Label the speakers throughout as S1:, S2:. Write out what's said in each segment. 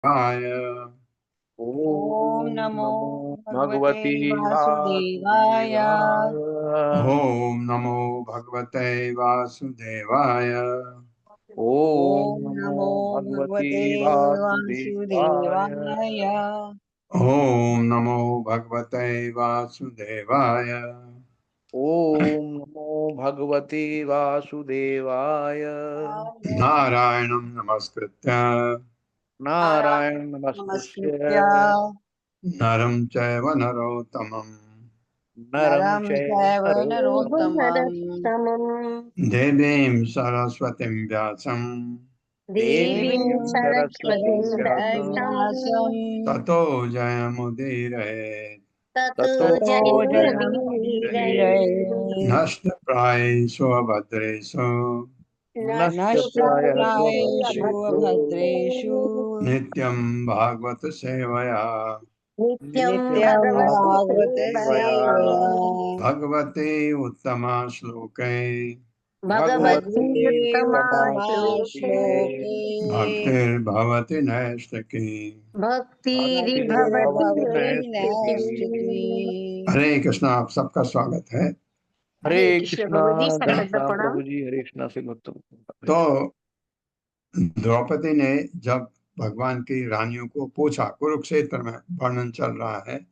S1: ओम
S2: ओम
S1: नमो
S2: नमो
S1: भगवते
S2: भगवते
S1: वासुदेवाय।
S2: वासुदेवाय।
S3: ओम नमो भगवते वासुदेवाय।
S2: ओम
S1: ओम
S2: नमो
S1: नमो
S2: भगवते
S1: भगवते
S2: वासुदेवाय।
S1: वासुदेवाय।
S3: ओम नमो भगवते वासुदेवाय।
S2: ओम नमो भगवते वासुदेवाय।
S3: नारायणं नमस्कृत्य
S2: नारायण नमस्तुस्य
S1: नमस्कृत्य
S3: नरं चैव नरोत्तमं
S2: नरं
S1: नरं
S2: चैव
S1: चैव
S2: नरोत्तमम्
S1: नरोत्तमम्
S3: देवीं सरस्वतीं व्यासं
S2: देवीं
S1: देवीं
S2: सरस्वतीं
S1: सरस्वतीं
S2: व्यासम्
S1: व्यासं
S3: ततो जयमुदीरयेत्।
S2: ततो
S1: ततो
S2: जयमुदीरये।
S1: जयमुदीरये।
S3: नष्टप्रायेषु अभद्रेषु
S2: नष्टप्रायः
S1: नष्टप्रायेषु
S2: भद्रेषु
S1: अभद्रेषु
S3: नित्यं भागवत सेवया
S1: नित्यं
S2: नित्यं भागवत
S1: भागवत
S2: सेवया
S1: सेवया।
S3: भगवते उत्तमा श्लोके
S2: भगवते
S1: भगवते
S2: उत्तमा
S1: उत्तमा
S2: श्लोके
S1: श्लोके
S3: भक्तिर्भवति नैष्ठिकी।
S2: भक्तिर्भवति
S1: भक्तिर्भवति
S2: नैष्ठिकी।
S1: नैष्ठिकी।
S3: हरे कृष्णा, आप सबका स्वागत है।
S2: हरे
S4: हरे कृष्ण
S2: कृष्णा।
S4: प्रभु जी,
S2: धन
S4: सर्वत्र
S2: श्याम
S4: प्रणाम।
S2: प्रभु जी, हरे कृष्णा से भक्तों।
S3: तो द्रौपदी ने जब भगवान की रानियों को पूछा, कुरुक्षेत्र में वर्णन चल रहा है,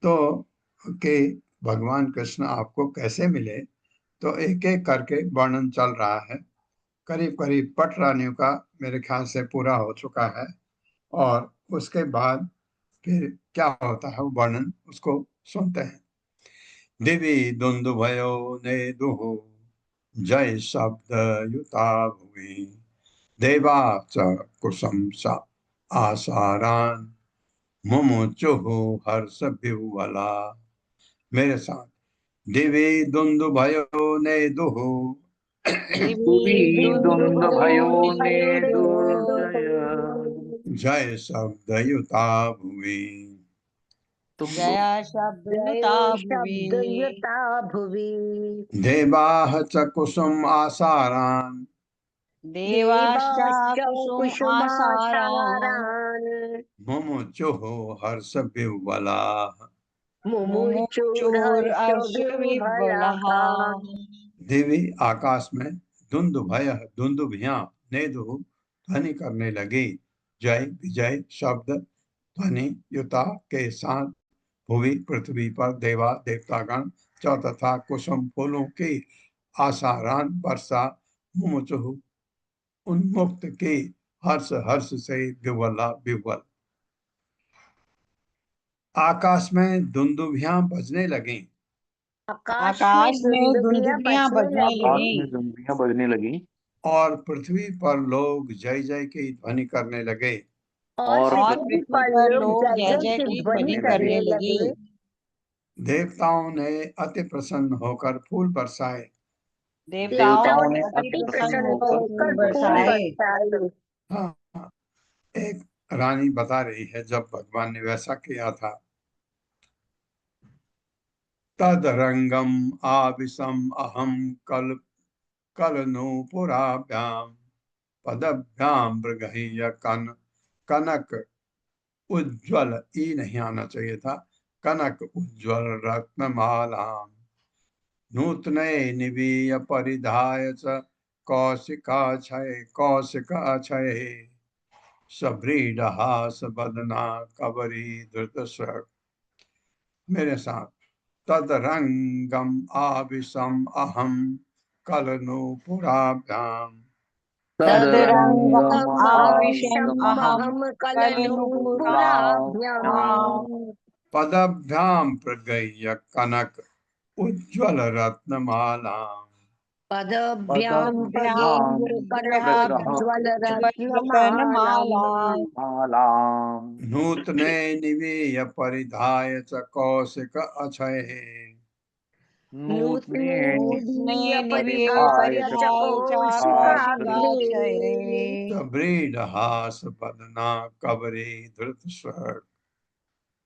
S3: तो कि भगवान कृष्ण आपको कैसे मिले, तो एक एक करके वर्णन चल रहा है। करीब करीब पट रानियों का मेरे ख्याल से पूरा हो चुका है, और उसके बाद फिर क्या होता है वो वर्णन उसको सुनते हैं। दिवि दुन्दुभयो ने दुः जय शब्द युता भुवि देवा च कुसुम सा आसारान मुमुचुः हर्ष विह्वला। मेरे साथ, दिवि दुन्दुभयो ने दुः
S2: भुवि
S1: दिवि
S2: द्वन्द्व भयो ने
S1: दुन्दुभयोनेदो
S2: दुर्जय।
S3: जय शब्द युता भुवि
S2: तुम
S1: जया शब्दयुता
S4: जय
S1: भुवि
S4: शब्द युता भुवि
S3: देवाः च कुसुम आसारान्
S1: देवाश्चा
S4: देवाश्च
S1: कुसुम आसारान्
S4: कुसुमासारान्
S3: मुमुचुः हर्ष विह्वलाः।
S1: मुमुचुर्हर्षविह्वलः।
S4: मुमुचुरर्षविह्वलः।
S3: देवी आकाश में दुन्दुभय दुन्दुभियां नेदुः ध्वनि करने लगी। जय विजय शब्द ध्वनि युता के साथ भूमि पृथ्वी पर देवा देवतागण च तथा कुसुम फूलों की आसारान वर्षा मुमुचुः उन्मुक्त की हर्ष हर्ष से विह्वला विह्वल। आकाश में दुन्दुभियां बजने लगी
S4: आकाश में
S1: आकाश में
S4: दुंदुभियां
S1: दुंदुभियां
S4: बजने
S1: बजने
S2: आकाश
S1: लगी
S4: लगी
S2: में दुम्बियां बजने लगी
S3: और पृथ्वी पर लोग जय जय की ध्वनि करने लगे।
S4: और
S2: और
S1: और
S4: पृथ्वी
S2: पृथ्वी
S1: पृथ्वी
S4: पर
S1: पर
S4: लोग
S1: लोग
S4: जय
S1: जय
S4: जय
S1: जय
S4: की
S1: की
S4: ध्वनि
S1: ध्वनि
S2: करने लगे।
S1: करने
S4: करने
S1: लगी।
S4: लगे।
S3: देवताओं ने अति प्रसन्न होकर फूल बरसाए।
S1: देवताओं
S2: देवताओं
S4: देवताओं
S1: ने
S4: ने
S2: ने
S1: अति
S2: अति
S4: अति
S2: प्रसन्न
S1: प्रसन्न
S4: प्रसन्न
S2: होकर
S1: होकर फूल
S2: फूल
S4: होकर फूल
S2: बरसाए।
S1: बरसाए।
S4: बरसाए।
S3: हाँ, एक रानी बता रही है जब भगवान ने वैसा किया था। तदरंगम आविशम अहम कल कलनूपुराभ्याम पदभ्याम मृगह्य कनक उज्ज्वल, ई नहीं आना चाहिए था, कनक उज्ज्वल रत्नमालाम नूतने निवीय परिधाय च कौशिकाक्षय सव्रीडहास बदना कबरी धृतस्वर। मेरे साथ, तदरंगम आविशम अहम कलनूपुराभ्याम
S1: तदरंगम
S2: तदरंगम
S4: तदरंगम
S1: आविशम
S4: आविशम
S2: आविशम
S1: अहम
S4: अहम
S1: कलनुपुराभ्याम्।
S2: कलनुपुराभ्याम्
S3: पदभ्याम प्रगह्य कनक उज्ज्वल रत्नमाला
S4: पदभ्याम
S2: पदभ्याम्
S4: प्रगेय
S2: प्रग्रह
S4: कनकोज्ज्वल
S1: वरमाला।
S4: रत्नमालाम्।
S2: मालाम्
S3: नूतने निवेय परिधाय च कौशिक अक्षय
S4: नूतने
S2: नूतने
S1: नूतने
S4: निधीय
S1: निविये
S4: परिधाय
S2: परिधाय
S4: च
S1: परिचायचाकौशिकाक्षये।
S4: कौशिकाग्रे।
S3: व्रीडहास बदना कबरे धृत स्वर।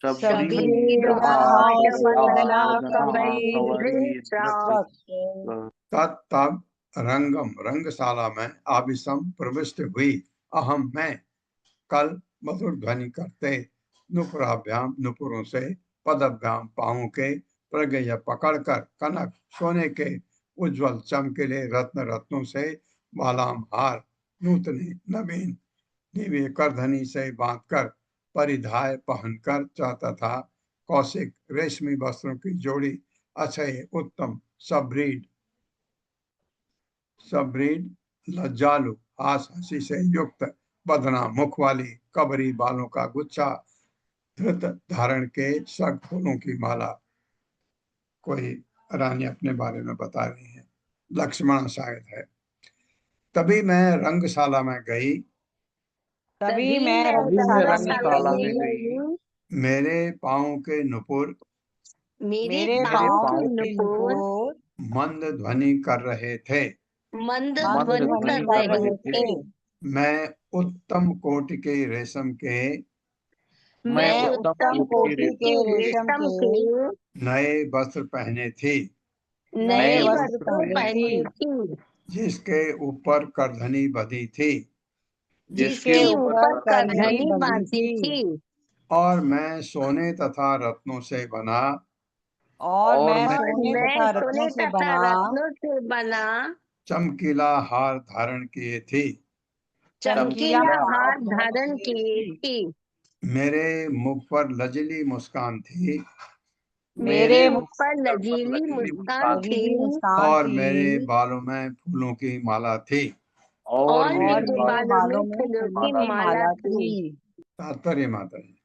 S4: शबरीदहास
S1: शबरीदहास
S4: वदना
S1: वदना
S2: शबरीदहासवदना
S1: कवये
S2: कवरी
S4: कवरीदृक्ष।
S1: धृतवक्त्र।
S3: तब रंगम रंगशाला में आविशम प्रविष्ट हुई अहम मैं कल मधुर ध्वनि करते, नुपुराभ्याम नुपुरों से, पदभ्याम पांवों के, प्रज्ञ पकड़कर, कनक सोने के, उज्जवल चमकीले रत्न रत्नों से, मालाम हार नूतने नवीन दिव्य करधनी से बांधकर, परिधाय पहनकर तथा कौशिक रेशमी वस्त्रों की जोड़ी, अक्षय उत्तम सबरीड लज्जालु हास हंसी से युक्त, बदना मुख वाली, कबरी बालों का गुच्छा, धृत धारण के सग फूलों की माला। कोई रानी अपने बारे में बता रही है, लक्ष्मण शायद है। तभी मैं रंगशाला में गई,
S1: तभी मैं
S2: रंगशाला
S1: रंगशाला में
S2: में
S1: गई,
S2: गई,
S3: मेरे पाँव के नुपुर
S4: मेरे
S1: मेरे
S4: पाँव
S1: पाँव
S4: के
S1: के
S4: नुपुर
S1: नुपुर
S3: मंद ध्वनि कर रहे थे,
S4: मंद
S1: मंद
S4: ध्वनि
S1: ध्वनि
S4: कर
S1: कर
S4: रहे
S1: रहे
S4: थे।
S1: थे।
S3: मैं उत्तम कोटि के रेशम के
S4: मैं
S1: मैं
S4: उत्तम
S1: उत्तम कोटि के रेशम
S4: रेशम
S1: के
S4: के
S3: नए वस्त्र पहने थी,
S4: नए
S1: नए वस्त्र
S4: वस्त्र
S1: पहने
S4: पहने
S1: थी,
S4: थी,
S3: जिसके ऊपर करधनी बधी थी,
S1: जिसके
S4: जिसके
S1: ऊपर
S4: ऊपर
S1: करधनी
S4: करधनी
S1: बंधी
S4: बांधी
S1: थी,
S4: थी,
S3: और मैं सोने तथा रत्नों से बना
S1: और मैं
S4: और
S1: सोने
S4: मैं
S1: तथा रत्नों
S4: सोने
S1: से
S4: तथा
S1: बना
S4: रत्नों से बना
S3: चमकीला हार धारण किए थी।
S1: चमकीला
S4: चमकीला
S1: हार
S4: हार
S1: धारण
S4: धारण
S1: किए
S4: किए
S1: थी।
S4: थी।
S3: मेरे मुख पर लजली मुस्कान थी,
S4: मेरे
S1: मेरे
S4: मुख पर
S2: पर
S4: लजीली
S2: लजीली
S4: मुस्कान थी,
S1: लजीली मुस्कान
S3: और
S1: थी,
S3: मेरे बालों में फूलों की माला थी।
S2: और
S4: और
S1: और
S2: मेरे
S4: मेरे
S1: मेरे
S4: बालों में
S1: बालों में
S4: फूलों
S1: फूलों
S4: की
S1: की
S4: माला
S1: माला
S4: थी।
S1: थी।
S3: तात्पर्य माता जी।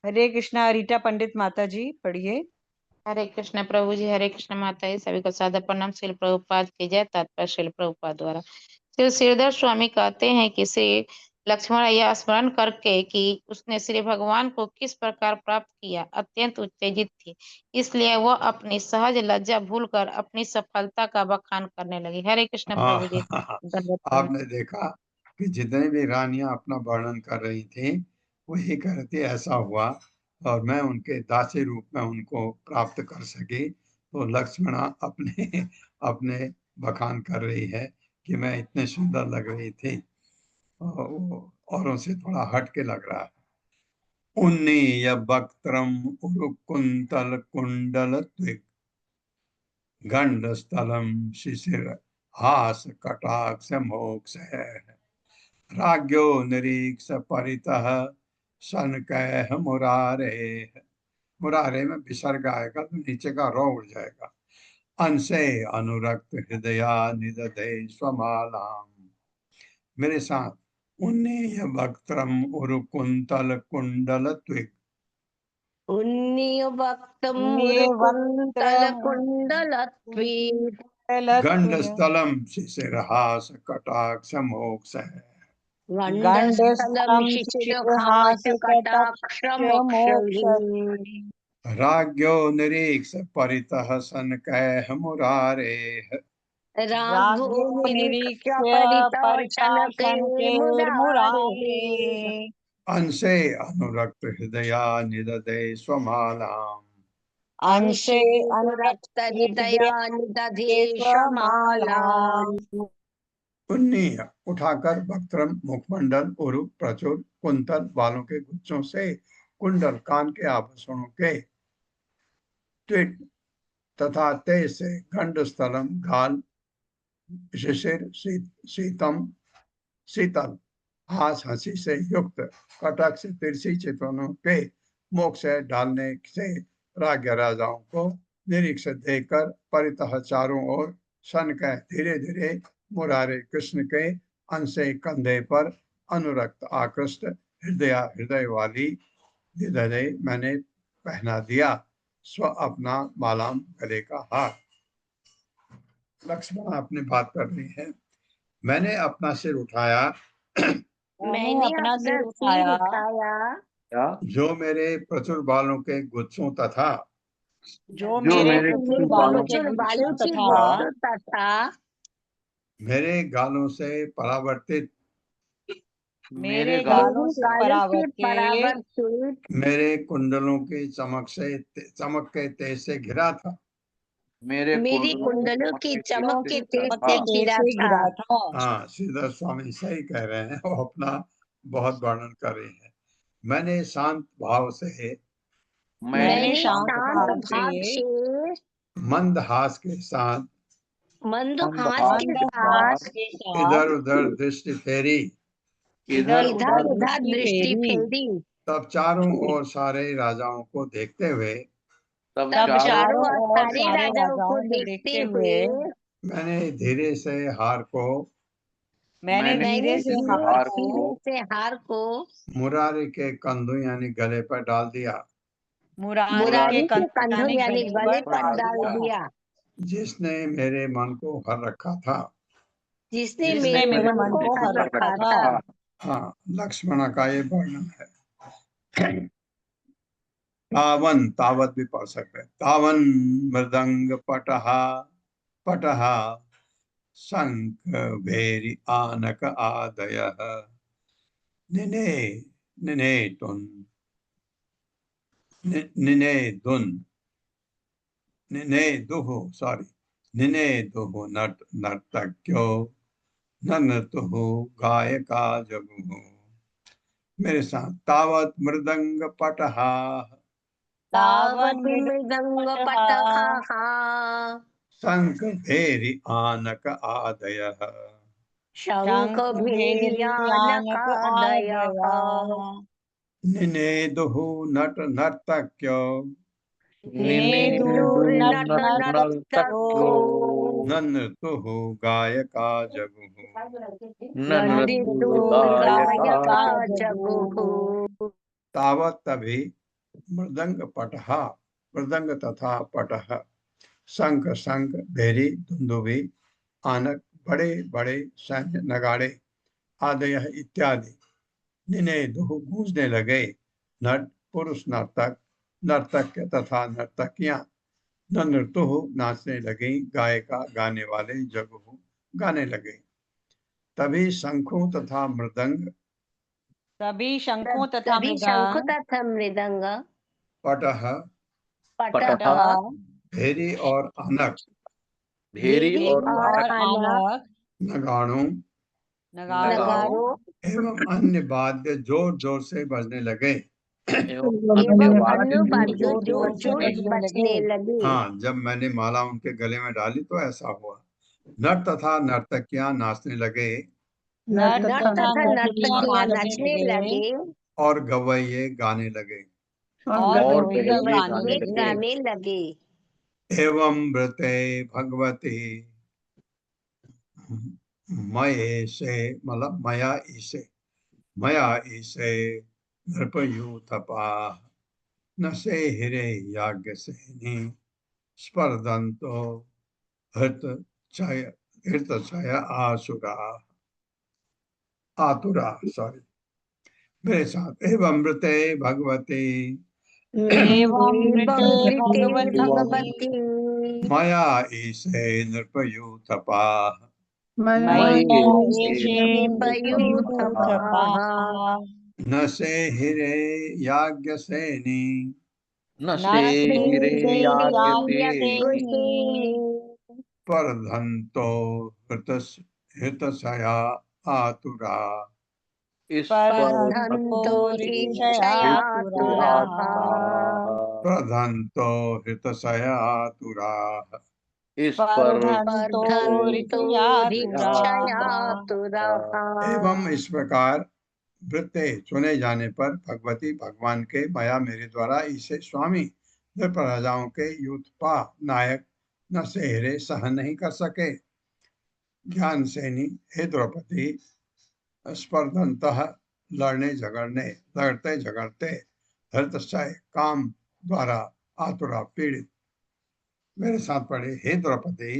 S1: हरे कृष्णा। रीटा पंडित माता जी पढ़िए।
S5: हरे कृष्ण प्रभु जी, हरे कृष्ण माता जी, सभी को सादर प्रणाम। श्रील प्रभुपाद की जय। तात्पर्य श्रील प्रभुपाद द्वारा। श्री श्रीधर स्वामी कहते हैं कि श्री लक्ष्मण यह स्मरण करके कि उसने श्री भगवान को किस प्रकार प्राप्त किया, अत्यंत उत्तेजित थी, इसलिए वह अपनी सहज लज्जा भूलकर अपनी सफलता का बखान करने लगी। हरे कृष्ण प्रभु जी। दंडवत प्रणाम।
S3: आपने देखा कि जितने भी रानियां अपना वर्णन कर रही थी, वही कहती ऐसा हुआ और मैं उनके दासी रूप में उनको प्राप्त कर सकी। तो लक्ष्मणा अपने अपने बखान कर रही है कि मैं इतने सुंदर लग रही थी, और वो औरों से थोड़ा हट के लग रहा है। उन्नीय वक्त्रम उरुकुंतल कुंडल त्विग गंडस्थलम शिशिर हास कटाक्ष मोक्ष है, राज्ञो निरीक्ष परितः सनकैः मुरारे। मुरारे में विसर्ग आएगा तो नीचे का रो उड़ जाएगा। अंशे अनुरक्त हृदया निदधे स्वमालाम। मेरे साथ उन्नीय वक्त्रम उरुकुंतल कुंडल त्विग
S4: उन्नीयवक्त्रं
S1: वक्त्रम
S4: मुरुकुन्तलत्वीत्
S3: गंडस्थलम शिशिरहास कटाक्ष मोक्ष है,
S4: गण्डस्थलं
S1: गंडस्थलम
S4: शिशिरहास
S1: शिशिरहास्य कटाक्ष मोक्ष
S4: कटाक्षमोक्षये।
S3: राज्ञो निरीक्ष परितः सनकैः मुरारे।
S4: राघो
S1: राज्ञो
S4: निरीक्ष्य
S1: निरीक्ष्य
S4: परितः
S1: परिताशनके
S4: मुरारे।
S1: मुरारे।
S3: अंशे अनुरक्त हृदया निदधे स्वमालाम।
S1: अंशे
S4: अंशे
S1: अनुरक्त
S4: अनुरक्त हृदया निदधे
S1: केशमालाम्।
S4: शमालाम्।
S3: उन्नीय उठाकर वक्त्रम मुखमंडल उरु प्रचुर कुंतल बालों के गुच्छों से, कुंडल कान के आभूषणों के, त्विट तथा ते से, गंडस्थलम गाल, शिशिर शीतम शीतल हास हंसी से युक्त, कटक से तिरछी चितवनों के, मोक्ष डालने से राज्य राजाओं को निरीक्ष देकर परितः चारों ओर सन कह धीरे धीरे मुरारे कृष्ण के अंशे कंधे पर अनुरक्त आकृष्ट हृदय वाली दिधरे मैंने पहना दिया स्व अपना मालाम गले का हार। लक्ष्मण अपनी बात कर रही है। मैंने अपना सिर उठाया,
S4: मैंने अपना सिर
S1: उठाया
S2: क्या
S3: जो मेरे प्रचुर बालों के गुच्छों तथा
S1: जो
S2: जो
S1: मेरे
S2: मेरे
S1: प्रचुर
S2: प्रचुर
S1: बालों
S2: बालों
S1: के
S4: प्रचुर
S1: गुच्छों
S4: बालों की
S1: तथा
S4: गुच्छों तथा
S3: मेरे गालों से परावर्तित
S1: मेरे
S2: मेरे
S1: गालों
S4: मेरी
S1: से
S4: गालों से
S1: परावर्तित
S4: परावर्तित
S3: मेरे कुंडलों की चमक के तेज से घिरा था।
S2: मेरे
S4: मेरी कुंडलों की चमक के तेज
S2: था।
S4: से घिरा
S1: से
S4: था।
S1: घिरा था।
S3: हाँ, श्रीधर स्वामी सही कह रहे हैं, वो अपना बहुत वर्णन कर रही है। मैंने शांत भाव से
S4: मैंने शांत
S1: भाव
S4: भाव से
S3: मंद हास के साथ
S4: मंदहास के
S1: मंद
S4: साथ
S1: हास के
S3: इधर
S1: साथ
S3: उधर दृष्टि फेरी।
S1: इधर
S4: इधर
S1: उधर
S4: उधर
S1: दृष्टि
S4: दृष्टि
S1: फेरी।
S4: फेरी।
S3: तब चारों ओर सारे राजाओं को देखते हुए
S2: तब
S4: तब
S2: चारों
S4: चारों
S1: ओर
S4: ओर सारे
S1: सारे
S4: राजाओं को
S1: राजाओं को
S4: देखते हुए
S3: मैंने धीरे से हार को
S1: मैंने
S2: मैंने
S1: धीरे
S4: मैंने
S1: से
S4: धीरे
S1: हार
S2: हार
S1: को
S2: को
S4: से हार को
S3: मुरारी के कंधों यानी गले पर डाल दिया,
S1: मुरारी
S4: मुरारी
S1: के
S4: के
S1: कंधों
S4: कंधों
S1: यानी
S4: यानी
S1: गले
S4: गले
S1: पर
S4: पर
S1: डाल
S4: डाल
S1: दिया,
S4: दिया,
S3: जिसने मेरे मन को हर रखा था।
S4: जिसने
S1: जिसने
S4: मेरे
S1: मेरे
S4: मन
S1: मन
S4: को
S1: को
S4: हर
S1: हर
S4: रखा
S1: रखा
S4: था।
S1: था।
S3: हाँ, लक्ष्मण का ये वर्णन है। तावन, तावत भी पढ़ सकते हैं। तावन मृदंग पटहा पटहा शंख भेरी आनक आदयः निने निने तुन निने दुन निने दुहु सॉरी निने दुहु नर्तक्यो ननतुहु गायका जगुहु। मेरे साथ तावत मृदंग पटहा
S4: तावत
S1: तावन
S4: मृदंग
S1: पटहा
S4: पटहा
S3: शंख भेरी आनक आदयः
S4: शंख भेरियानक
S1: भेरियानक
S4: आदयः
S1: आदया
S3: निनेदुहु नट नर्तक्यो
S1: निनेदु
S4: निनेदुर
S1: नट
S4: नट
S1: नर्तको
S4: नर्तको
S3: ननतुहु गायका जगुहु।
S4: नंदितुर
S2: गायका
S4: गायका
S1: जगुहु।
S4: जगुहु।
S3: तावत तभी मृदंग पटहा मृदंग तथा पटह शंख शंख भेरी धुंदुभी आनक बड़े बड़े सैन्य नगाड़े आदय इत्यादि निनेदुहु गूंजने लगे। नट पुरुष नर्तक नर्तक्य तथा नर्तकियां नृतुहु नाचने लगी, गायिका गाने वाले जगुहु गाने लगे। तभी शंखों तथा मृदंग
S1: सभी शंखों तथा
S4: सभी शंख
S1: मृदंग
S4: तथा मृदंग
S3: पटह
S4: पटह
S1: पटह
S3: भेरी और आनक
S2: भेरी
S1: भेरी
S2: और
S1: और
S2: आनक
S1: आनक
S3: नगाड़ों
S1: नगाड़ों
S4: नगाड़ों
S3: एवं अन्य वाद्य जोर जोर से बजने लगे।
S2: एवं
S4: एवं
S2: अन्य वाद्य
S4: अन्य वाद्य
S1: जोर
S4: जोर
S1: जोर से
S4: जोर
S1: बजने
S4: बजने
S1: लगे।
S4: लगे।
S3: हाँ, जब मैंने माला उनके गले में डाली तो ऐसा हुआ। नट तथा नर्तकियां नाचने लगे
S1: नट
S4: नट
S1: तथा
S4: तथा
S1: नर्तकियां
S4: नर्तकियां
S1: नाचने
S4: नाचने
S1: लगे
S4: लगे
S3: और गवैये गाने लगे।
S1: और
S2: और
S1: गवैये
S2: गवैये
S1: गाने
S2: गाने
S1: लगे।
S2: लगे।
S4: गाने लगे।
S3: एवं व्रते भगवती मये से मतलब मया ईसे नृपयूथपा न से हिरे याज्ञ सेनी स्पर्धन्तो हृत क्षय आसुरा आतुरा सॉरी मेरे साथ एवं मृते भगवती
S1: एवं
S4: एवं
S1: मृते
S4: वृते
S1: भगवती
S4: भगवती
S3: मया ईसे नृपयूथपा
S1: मयि
S2: मयि
S1: एषे
S4: नृपयूथपा
S1: नृपयूथपः
S3: न से हिरे याज्ञ सेनी
S2: न
S1: न
S2: से हिरे
S1: से
S2: याज्ञ
S1: याज्ञसेनि
S2: सेनि
S3: स्पर्धन्तो हृतशया आतुरा
S1: स्पर्धन्तो
S4: स्पर्धन्तो
S1: हृक्षयातुराः
S3: प्रधन्तो हृतशया आतुरा।
S1: स्पर्धन्तो
S4: स्पर्धन्तो
S1: हृक्षयातुराः।
S4: हृक्षयातुराः।
S3: एवं इस प्रकार वृत्ते चुने जाने पर भगवती भगवान के माया मेरे द्वारा इसे स्वामी नृप राजाओं के यूथपा नायक न सेहरे सहन नहीं कर सके। ज्ञान सेनी हे द्रौपदी स्पर्धन्तः लड़ते झगड़ते हृतशय काम द्वारा आतुरा पीड़ित। मेरे साथ पढ़े हे द्रौपदी
S4: हे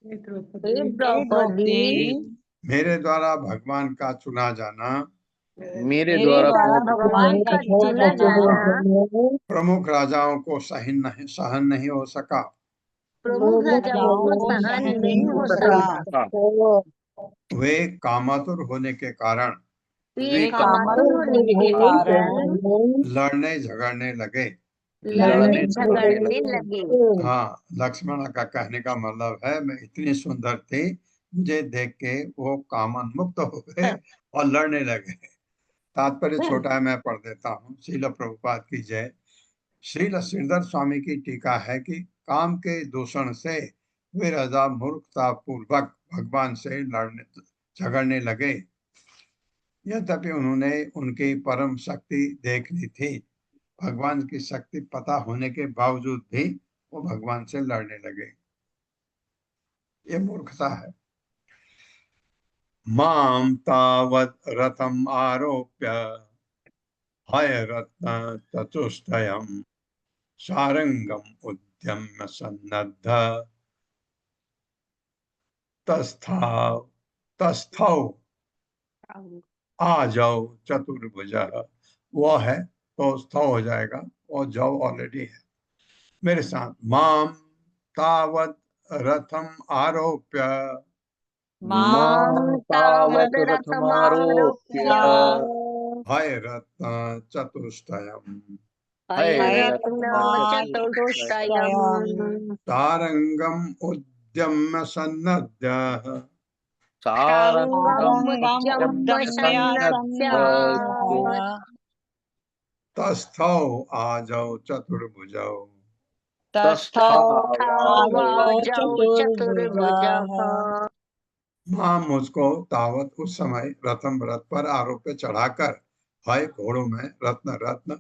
S1: हे
S4: द्रौपदी
S1: द्रौपदी
S3: मेरे द्वारा भगवान का चुना जाना
S2: मेरे
S1: मेरे
S2: द्वारा
S1: द्वारा
S4: भगवान का चुना जाना
S3: प्रमुख राजाओं को सहन नहीं हो सका।
S4: प्रमुख राजाओं को
S1: राजाओं को
S4: सहन
S1: सहन
S4: नहीं हो सका।
S3: वे कामातुर होने के कारण
S4: वे
S1: कामातुर
S4: कामातुर होने
S1: होने
S4: के
S1: के कारण
S3: लड़ने झगड़ने लगे।
S4: लड़ने झगड़ने लगे।
S3: हाँ, लक्ष्मण का कहने का मतलब है मैं इतनी सुंदर थी मुझे देख के वो कामन मुक्त हो गए और लड़ने लगे। तात्पर्य छोटा है, मैं पढ़ देता हूँ। श्रील प्रभुपाद की जय। श्रील श्रीधर स्वामी की टीका है कि काम के दूषण से वे राजा मूर्खता पूर्वक भगवान से लड़ने झगड़ने लगे। यद्यपि उन्होंने उनकी परम शक्ति देख ली थी, भगवान की शक्ति पता होने के बावजूद भी वो भगवान से लड़ने लगे। ये मूर्खता है। माम तावत रथम आरोप्य हय रत्न चतुष्टयम् सारंगम उद्यम्य सन्नद्ध तस्थौ आ जाओ चतुर्भुज। वो है तो स्थौ हो जाएगा, और जाओ ऑलरेडी है। मेरे साथ। माम तावत रथम आरोप्य
S2: मां तावत् रथमारोप्य
S3: हय रत्न चतुष्टयम्
S4: रत्न चतुष्टयम्
S3: सारंगम उद्यम्य सन्नद्ध
S2: सारंगम्
S3: तस्थौ आ जाओ चतुर्भुजौ। मां मुझको तावत उस समय रथम रथ पर आरोप्य चढ़ाकर हय घोड़ों में रत्न रत्न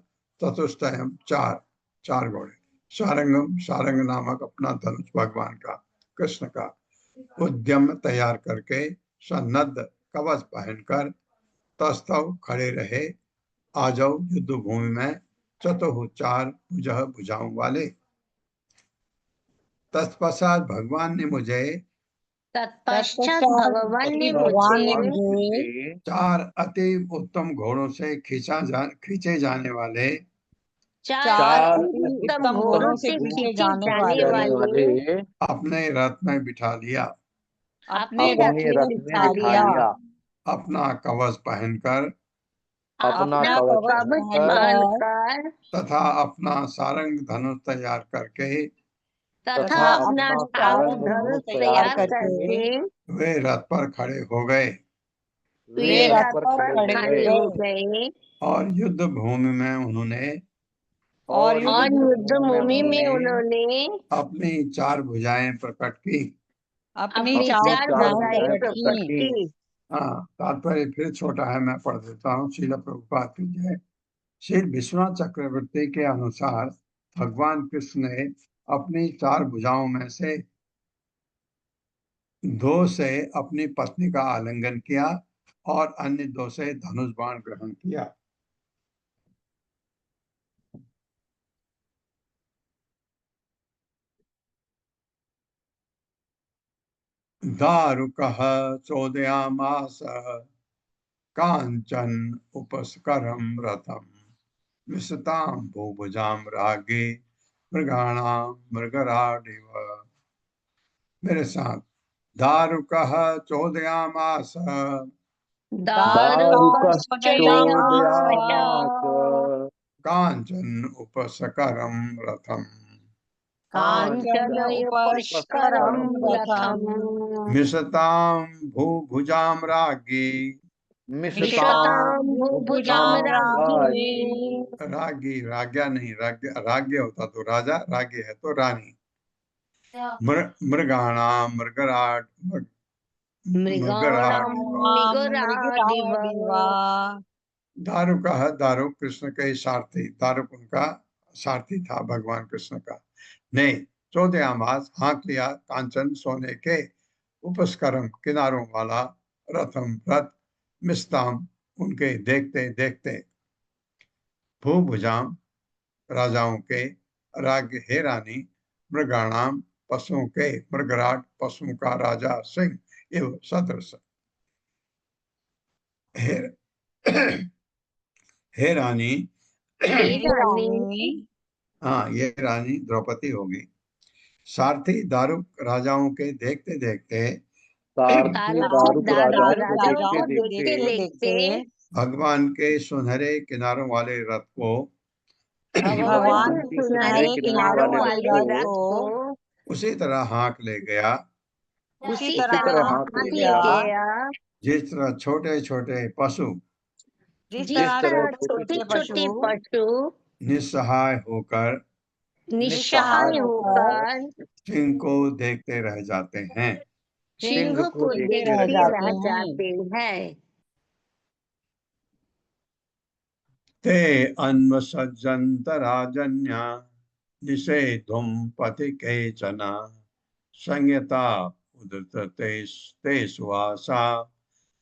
S3: चतुष्टयम चार घोड़े सारंगम सारंग नामक अपना धनुष भगवान का कृष्ण का उद्यम तैयार करके सन्नद्ध कवच पहनकर तस्थव खड़े रहे आ जाओ युद्ध भूमि में चतुः चार भुजाओं वाले। तत्पश्चात भगवान ने मुझे
S4: तत्पश्चात भगवान ने मुझे
S3: चार अति उत्तम घोड़ों से खींचे जाने वाले
S4: चार उत्तम घोड़ों से खींचे जाने वाले
S3: अपने रथ में बिठा लिया।
S4: अपने रथ में बिठा लिया।
S3: अपना कवच पहनकर
S2: अपना कवच पहनकर
S3: तथा अपना सारंग धनुष तैयार करके
S4: तथा अपना सारंग धनुष तैयार करके
S3: वे रथ पर खड़े हो गए
S4: वे रथ पर खड़े हो गए
S3: और युद्ध भूमि में उन्होंने अपनी चार भुजाएं प्रकट की।
S4: अपनी चार भुजाएं प्रकट की।
S3: हाँ, तात्पर्य फिर छोटा है, मैं पढ़ देता हूँ। श्रील प्रभुपाद की जय। श्री विश्वनाथ चक्रवर्ती के अनुसार भगवान कृष्ण ने अपनी चार भुजाओं में से दो से अपनी पत्नी का आलिंगन किया और अन्य दो से धनुष बाण ग्रहण किया। दारुकः चोदयामास कांचन उपस्करं रथम विशतां भूभुजां रागे मृगाणां मृगराडिव। मेरे साथ। दारुकः चोदयामास कांचन उपस्करं रथम मिशतां भूभुजां राज्ञी राज्ञी राज्ञा नहीं राज्ञ होता तो राजा, राज्ञ है तो रानी। मृगाणां मृगराट दारुका दारुक कृष्ण के सारथी, दारुक उनका सारथी था भगवान कृष्ण का। नहीं, चौदयामास हाँक लिया कांचन सोने के उपस्करम किनारों वाला रथम रथ मिस्ताम उनके देखते देखते भूभुजाम राजाओं के राज्य हे रानी मृगाणाम पशुओं के मृगराट पशुओं का राजा सिंह एवं सदृश हे रानी हाँ ये रानी द्रौपदी होगी। सारथी दारुक राजाओं के देखते देखते भगवान के सुनहरे किनारों वाले रथ को उसी तरह हाँक ले गया जिस तरह छोटे छोटे पशु
S1: जिस
S2: जिस
S1: तरह
S2: तरह
S1: छोटे
S4: छोटे छोटे
S1: पशु
S4: पशु
S3: निस्सहाय होकर
S4: निस्सहाय होकर
S3: सिंह को देखते रह जाते हैं,
S4: सिंह को देखते रह जाते हैं।
S3: ते अन्वसज्जन्त राजन्या निषेधुम पथि केचन संयता उद्धृते ते सुवासा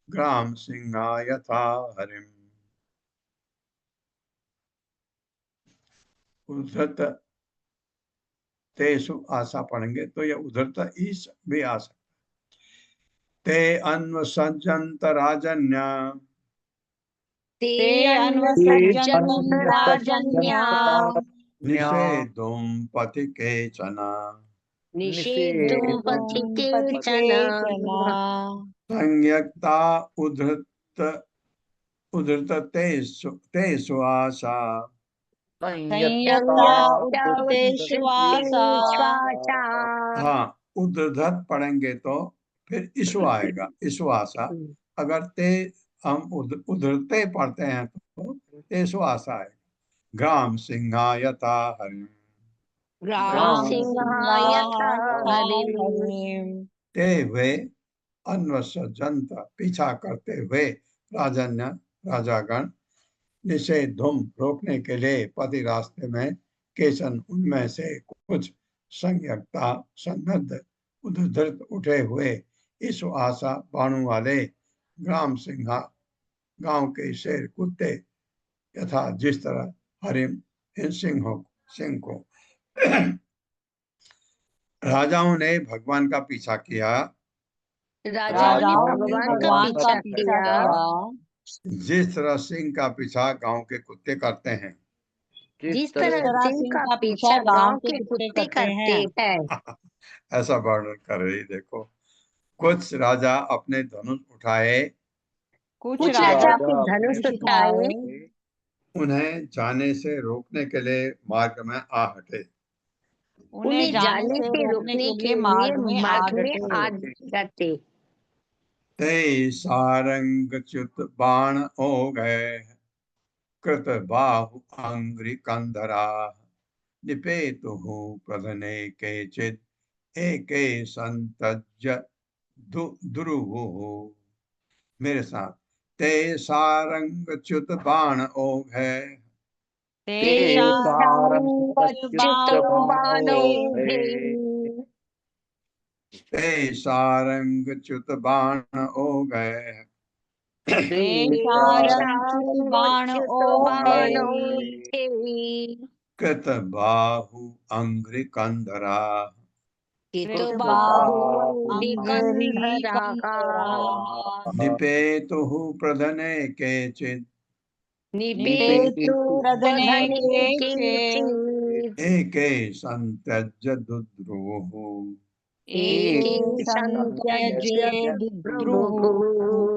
S3: ग्राम सिंहा यथा हरिम। उद्धृत तेसु आशा पढ़ेंगे तो यह उद्धृत ईश भी आ सकता है। ते अन्वसज्जन्त राजन्या
S4: ते
S1: अन्वसज्जन्त
S4: राजन्या
S3: निषेधुम पथि केचन
S4: निषेधुम पथि केचन
S3: संयक्ता उद्धृत उद्धृत तेषु आशा हाँ, उद्धृत पढ़ेंगे तो फिर ईशु आएगा, ईशु आशा। अगर ते हम उद्धृते पढ़ते हैं तो तेषु आशा है। ग्राम सिंहा यथा हरिम
S4: ग्राम सिंहा यथा हरिम।
S3: ते वे अन्वसज्जन्त पीछा करते हुए राजन्य राजागण निषेधुम रोकने के लिए पति रास्ते में केशन उनमें से कुछ संयक्ता सन्नद्ध उद्धृत उठे हुए इस आशा बाणु वाले ग्राम सिंहा गांव के शेर कुत्ते यथा जिस तरह हरिम सिंह को राजाओं ने भगवान का पीछा किया,
S4: राजाओं ने भगवान का पीछा किया
S3: जिस तरह सिंह का पीछा गांव के कुत्ते करते हैं।
S4: जिस तरह सिंह का पीछा गांव के कुत्ते करते हैं।
S3: ऐसा वर्णन कर रही देखो। कुछ राजा अपने धनुष उठाए,
S4: कुछ राजा अपने धनुष उठाए,
S3: उन्हें जाने से रोकने के लिए मार्ग में आ हटे।
S4: उन्हें जाने से रोकने के लिए मार्ग में आ जाते।
S3: ते सारंग च्युत बाण हो गए कृत बाहु अंग्रि कंधरा निपेतु प्रधने केचित् एके संतज्य दुरुहु। मेरे साथ ते सारंग च्युत बाण ओघ है, ते सारंग च्युत बाण ओघ है कृत बाहु अंग्रि कंधरा निपेतु प्रधने केचित् एके संत्यज्य दुद्रुवुः।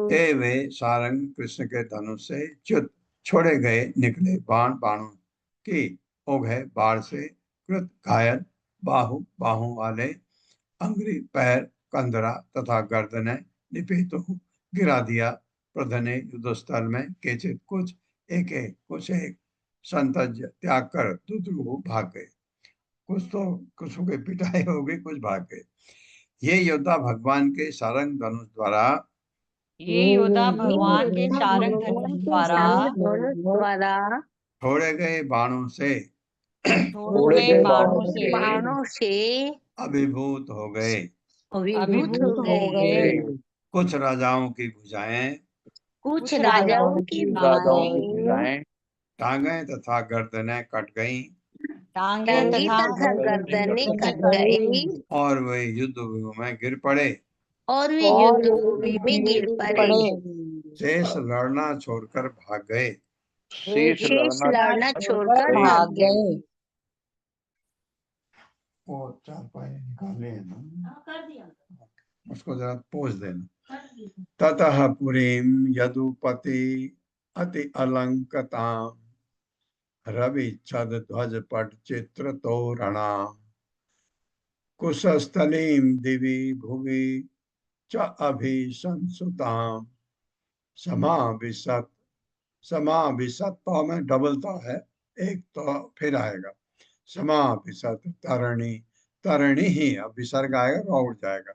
S3: ते वे सारंग कृष्ण के धनुष से च्युत छोड़े गए निकले बाणों की ओघ है बाढ़ से कृत घायल बाहु वाले अंग्री पैर कंधरा तथा गर्दने निपेतु गिरा दिया प्रधने युद्धस्थल में केचित कुछ एक संतज्य त्याग कर दुद्रुहु भाग गए। कुछ के पिटाई हो गई, कुछ भाग गए। ये योद्धा भगवान के सारंग धनुष द्वारा छोड़े गए बाणों से अभिभूत हो गए। कुछ राजाओं की भुजाएं टांगें तथा गर्दनें कट गईं और वे युद्ध में गिर पड़े। शेष लड़ना छोड़कर भाग गए। वो चारपाई निकाले हैं ना, उसको जरा पोंछ देना। ततः पुरीं यदुपति अति अलंकताम् रवि छद ध्वज पट चित्र तोरणा कुशस्थलीं दिवि भुवि च अभिशंसुताम् समाविशत् समाविशत तो में डबलता है, एक तो फिर आएगा। समाविशत तरणी, तरणी ही, अब विसर्ग आएगा तो उठ जाएगा।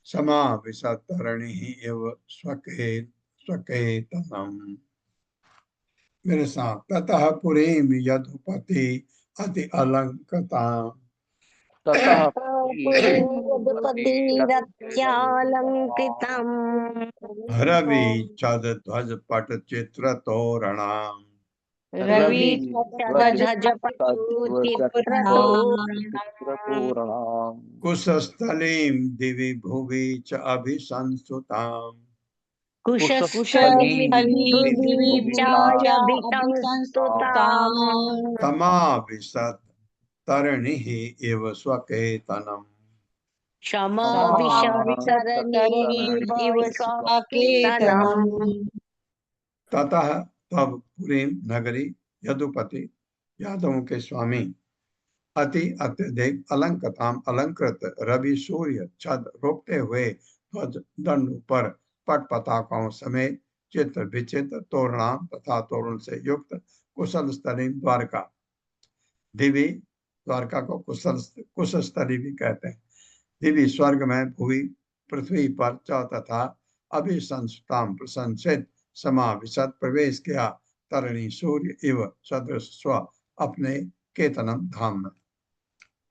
S3: समाविशत तरणी ही एव स्वके स्वकेतनम। मेरे साथ, ततः पुरीम यदुपति अति अलंकता।
S2: ततः
S3: रवि छद ध्वज पट चित्र तोरणाम।
S1: रवि कुशस्थलीं दिवि भुवि च अभिसंस्तुताम्। समाविशत तरणिः इव स्वकेतनम्। ततः तब पुरीम नगरी यदुपति, यादवों के स्वामी, अति अत्यधिक अलंकताम अलंकृत रवि सूर्य छद रोकते हुए ध्वज दंड पर पट पताकाओं समेत चित्र विचित्र तोरणाम तथा तोरण से युक्त कुशल स्थली द्वारका। दिवी, द्वारका को कुशस्थली भी कहते हैं। दिवी स्वर्ग में, भूवि पृथ्वी पर, च तथा अभिसंस्ताम प्रशंसित, समाविशत प्रवेश किया, तरणी सूर्य इव सदृश स्व अपने केतनम धाम में।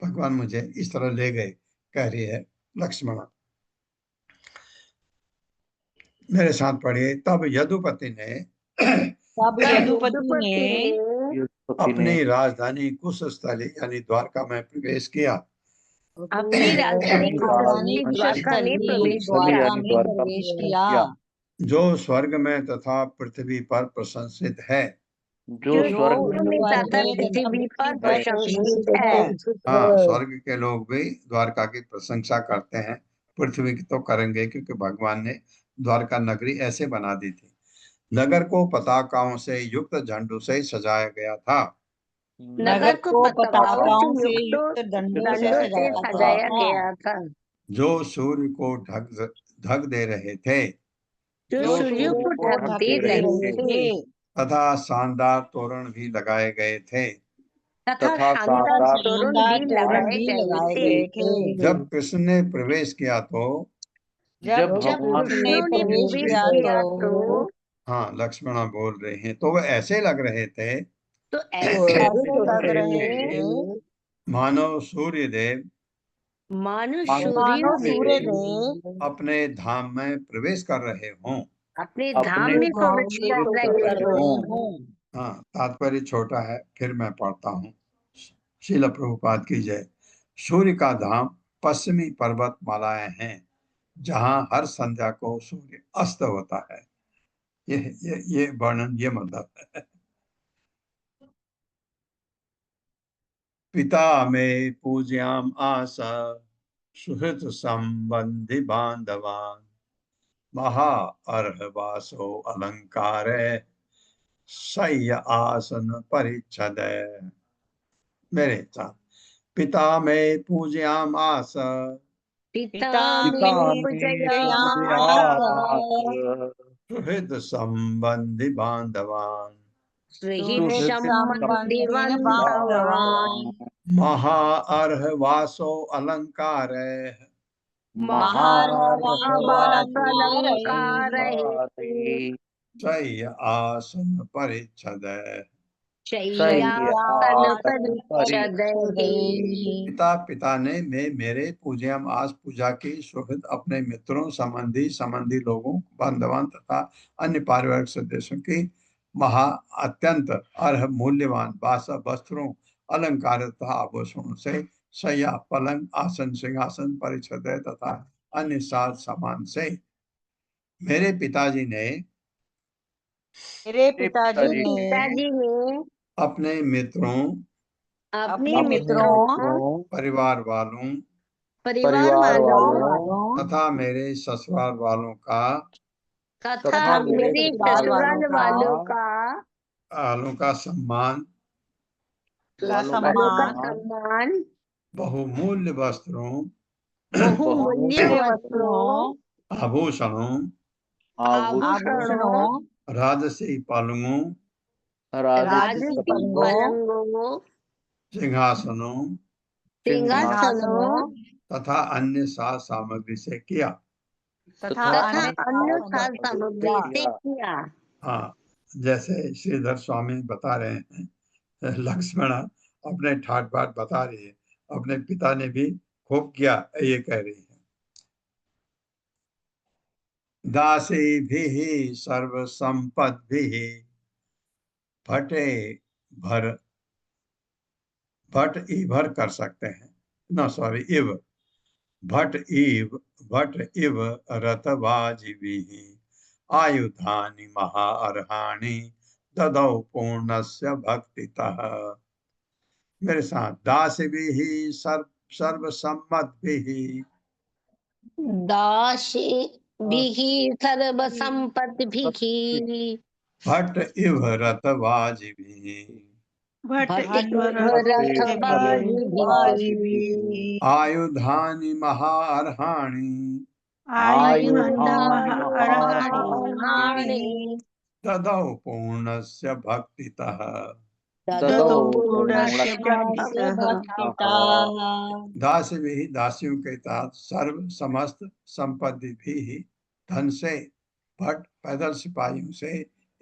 S1: भगवान मुझे इस तरह ले गए, कह रही है लक्ष्मणा। मेरे साथ पढ़िए। तब यदुपति ने अपनी राजधानी कुशस्थली यानी द्वारका में प्रवेश किया।
S4: अपनी राजधानी द्वारका में प्रवेश किया,
S3: जो स्वर्ग में तथा पृथ्वी पर प्रशंसित है।
S2: जो स्वर्ग में
S4: तथा पृथ्वी पर प्रशंसित है।
S3: हाँ, स्वर्ग के लोग भी द्वारका की प्रशंसा करते हैं, पृथ्वी की तो करेंगे, क्योंकि भगवान ने द्वारका नगरी ऐसे बना दी थी। नगर को पताकाओं से युक्त झंडों से सजाया गया था।
S4: नगर को पताकाओं से युक्त झंडों से सजाया गया था।
S3: जो सूर्य को ढक दे रहे थे,
S4: जो सूर्य को ढक दे रहे थे,
S3: तथा शानदार तोरण भी लगाए गए थे।
S4: तथा शानदार तोरण भी लगाए गए थे।
S3: जब कृष्ण ने प्रवेश किया तो,
S2: जब भगवान
S4: ने प्रवेश किया तो,
S3: हाँ लक्ष्मणा बोल रहे हैं, तो वह ऐसे लग रहे थे,
S4: तो ऐसे लग रहे थे
S3: मानो सूर्यदेव अपने धाम में प्रवेश कर रहे हों।
S4: अपने धाम में प्रवेश कर रहे हों।
S3: हाँ, तात्पर्य छोटा है, फिर मैं पढ़ता हूँ। श्रील प्रभुपाद की जय। सूर्य का धाम पश्चिमी पर्वत मालाएं हैं, जहाँ हर संध्या को सूर्य अस्त होता है। ये वर्णन, ये मतलब है। पिता में पूज्याम आशा सुहृत संबंधी बांधवान, महा अर्हवासो अलंकार शय्य आसन परिच्छद। मेरे साथ, पिता में पूज्याम आशा, सुहृद संबंधी बांधवान, महा अर्हवासो अलंकार शय्य आसन परिच्छद। पिता ने मेरे पूज्यम आज पूजा की सुहृद अपने मित्रों, संबंधी लोगों, बांधवान तथा अन्य पारिवारिक सदस्यों की महा अत्यंत अर्ह मूल्यवान वास वस्त्रों, अलंकार तथा आभूषणों से, शय्या, पलंग, आसन, सिंहासन, परिच्छद तथा अन्य साज सामान से मेरे पिताजी ने अपने मित्रों, परिवार वालों तथा मेरे ससुराल वालों का सम्मान, बहुमूल्य वस्त्रों, आभूषणों राजसी पलंगों,
S2: राजसी
S4: पलंगों,
S3: सिंहासनों
S4: सिंहासनों
S3: तथा अन्य साज सामग्री से किया।
S4: तथा अन्य साज सामग्री से किया।
S3: हाँ, जैसे श्रीधर स्वामी बता रहे हैं, लक्ष्मण अपने ठाट बाट बता रही है, अपने पिता ने भी खूब किया, ये कह रही है। दासीभिः सर्वसंपद्भिः भटे भर, भट इभर कर सकते हैं, नो सॉरी इव, भट इव रतवाजिभिः आयुधानि महाअर्हाणि ददौ पूर्णस्य भक्तितः। मेरे साथ, दासीभिः सर्वसम्मतभिः,
S4: दासीभिः सर्वसंपद्भिः
S3: भट इव रतवाजिभिः
S4: भट इव रथवाजिभिः
S3: आयुधानि महाअर्हाणि
S4: आयुधानि
S3: ददौ पूर्णस्य भक्तितः। दासीभिः दासियों के साथ, सर्व समस्त संपत्ति भी धन से, भट पैदल सिपाहियों से,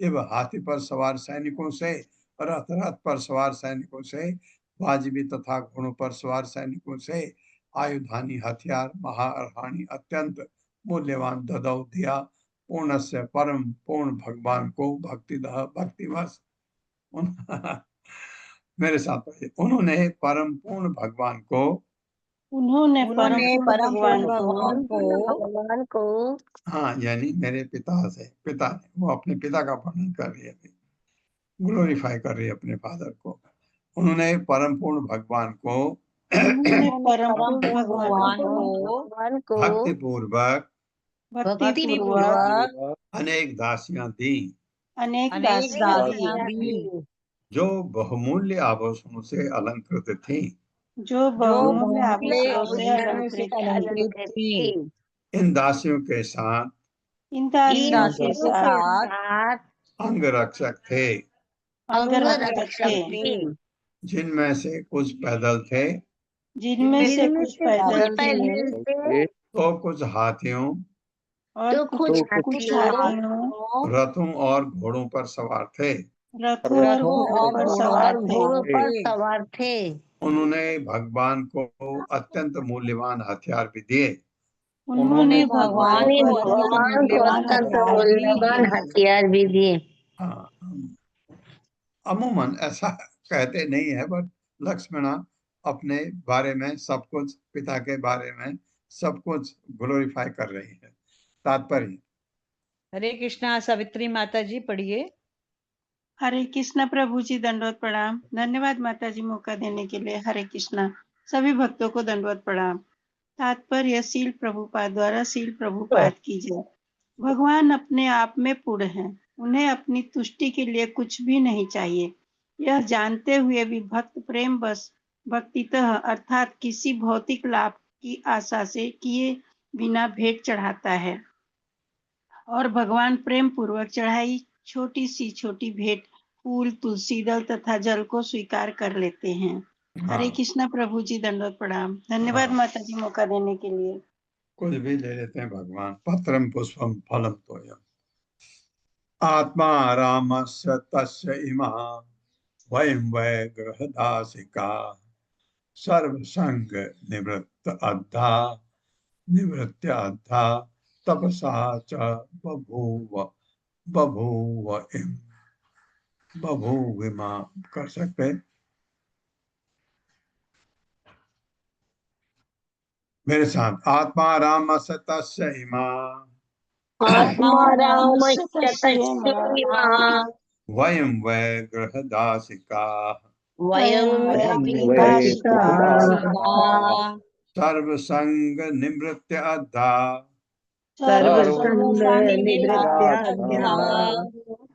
S3: एवं हाथी पर सवार सैनिकों से, रथ पर सवार सैनिकों से, वाजिबी तथा घोड़ों पर सवार सैनिकों से, आयुधानी हथियार महाअर्हाणी अत्यंत मूल्यवान ददौ दिया, पूर्णस्य परम पूर्ण भगवान को भक्तिवश। मेरे साथ पढ़िए, उन्होंने परम पूर्ण भगवान को,
S4: भगवान को
S3: हाँ यानी मेरे पिता ने, वो अपने पिता का वर्णन कर रही है, ग्लोरीफाई कर रही है अपने फादर को। उन्होंने परम पूर्ण भगवान को भक्तिपूर्वक अनेक दासियां दी, जो बहुमूल्य आभूषणों से अलंकृत थी। इन दासियों के साथ अंगरक्षक थे, जिनमें से कुछ पैदल थे, तो कुछ हाथियों, रथों और घोड़ों पर सवार थे। उन्होंने भगवान को अत्यंत मूल्यवान हथियार भी दिए।
S4: हथियार भी दिए।
S3: हाँ, अमूमन ऐसा कहते नहीं है, बट लक्ष्मणा अपने बारे में सब कुछ, पिता के बारे में सब कुछ ग्लोरीफाई कर रही है। तात्पर्य,
S6: हरे कृष्णा। सावित्री माता जी पढ़िए।
S7: हरे कृष्णा प्रभु जी, दंडवत प्रणाम। धन्यवाद माता जी मौका देने के लिए। हरे कृष्णा। सभी भक्तों को दंडवत प्रणाम। तात्पर्य, शील प्रभुपाद द्वारा शील प्रभुपाद की जय। भगवान अपने आप में पूर्ण हैं, उन्हें अपनी तुष्टि के लिए कुछ भी नहीं चाहिए। यह जानते हुए भी भक्त प्रेम बस भक्तितः अर्थात किसी भौतिक लाभ की आशा से किए बिना भेंट चढ़ाता है, और भगवान प्रेम पूर्वक चढ़ाई छोटी सी छोटी भेंट फूल, तुलसी दल तथा जल को स्वीकार कर लेते हैं। हरे कृष्णा प्रभु जी, दंडवत प्रणाम। धन्यवाद माता जी मौका देने के लिए।
S3: कुछ भी ले लेते हैं भगवान। पत्रम पुष्पम फलम तोयम, आत्मा रामस्य तस्य इमा वयं वै गृहदासिका सर्वसंग निवृत्य अद्धा तपसा च बभूविमा कर सकते। मेरे साथ, आत्मा रामस्य तस्य इमा वयं वै गृहदासिका सर्वसंग निवृत्य अद्धा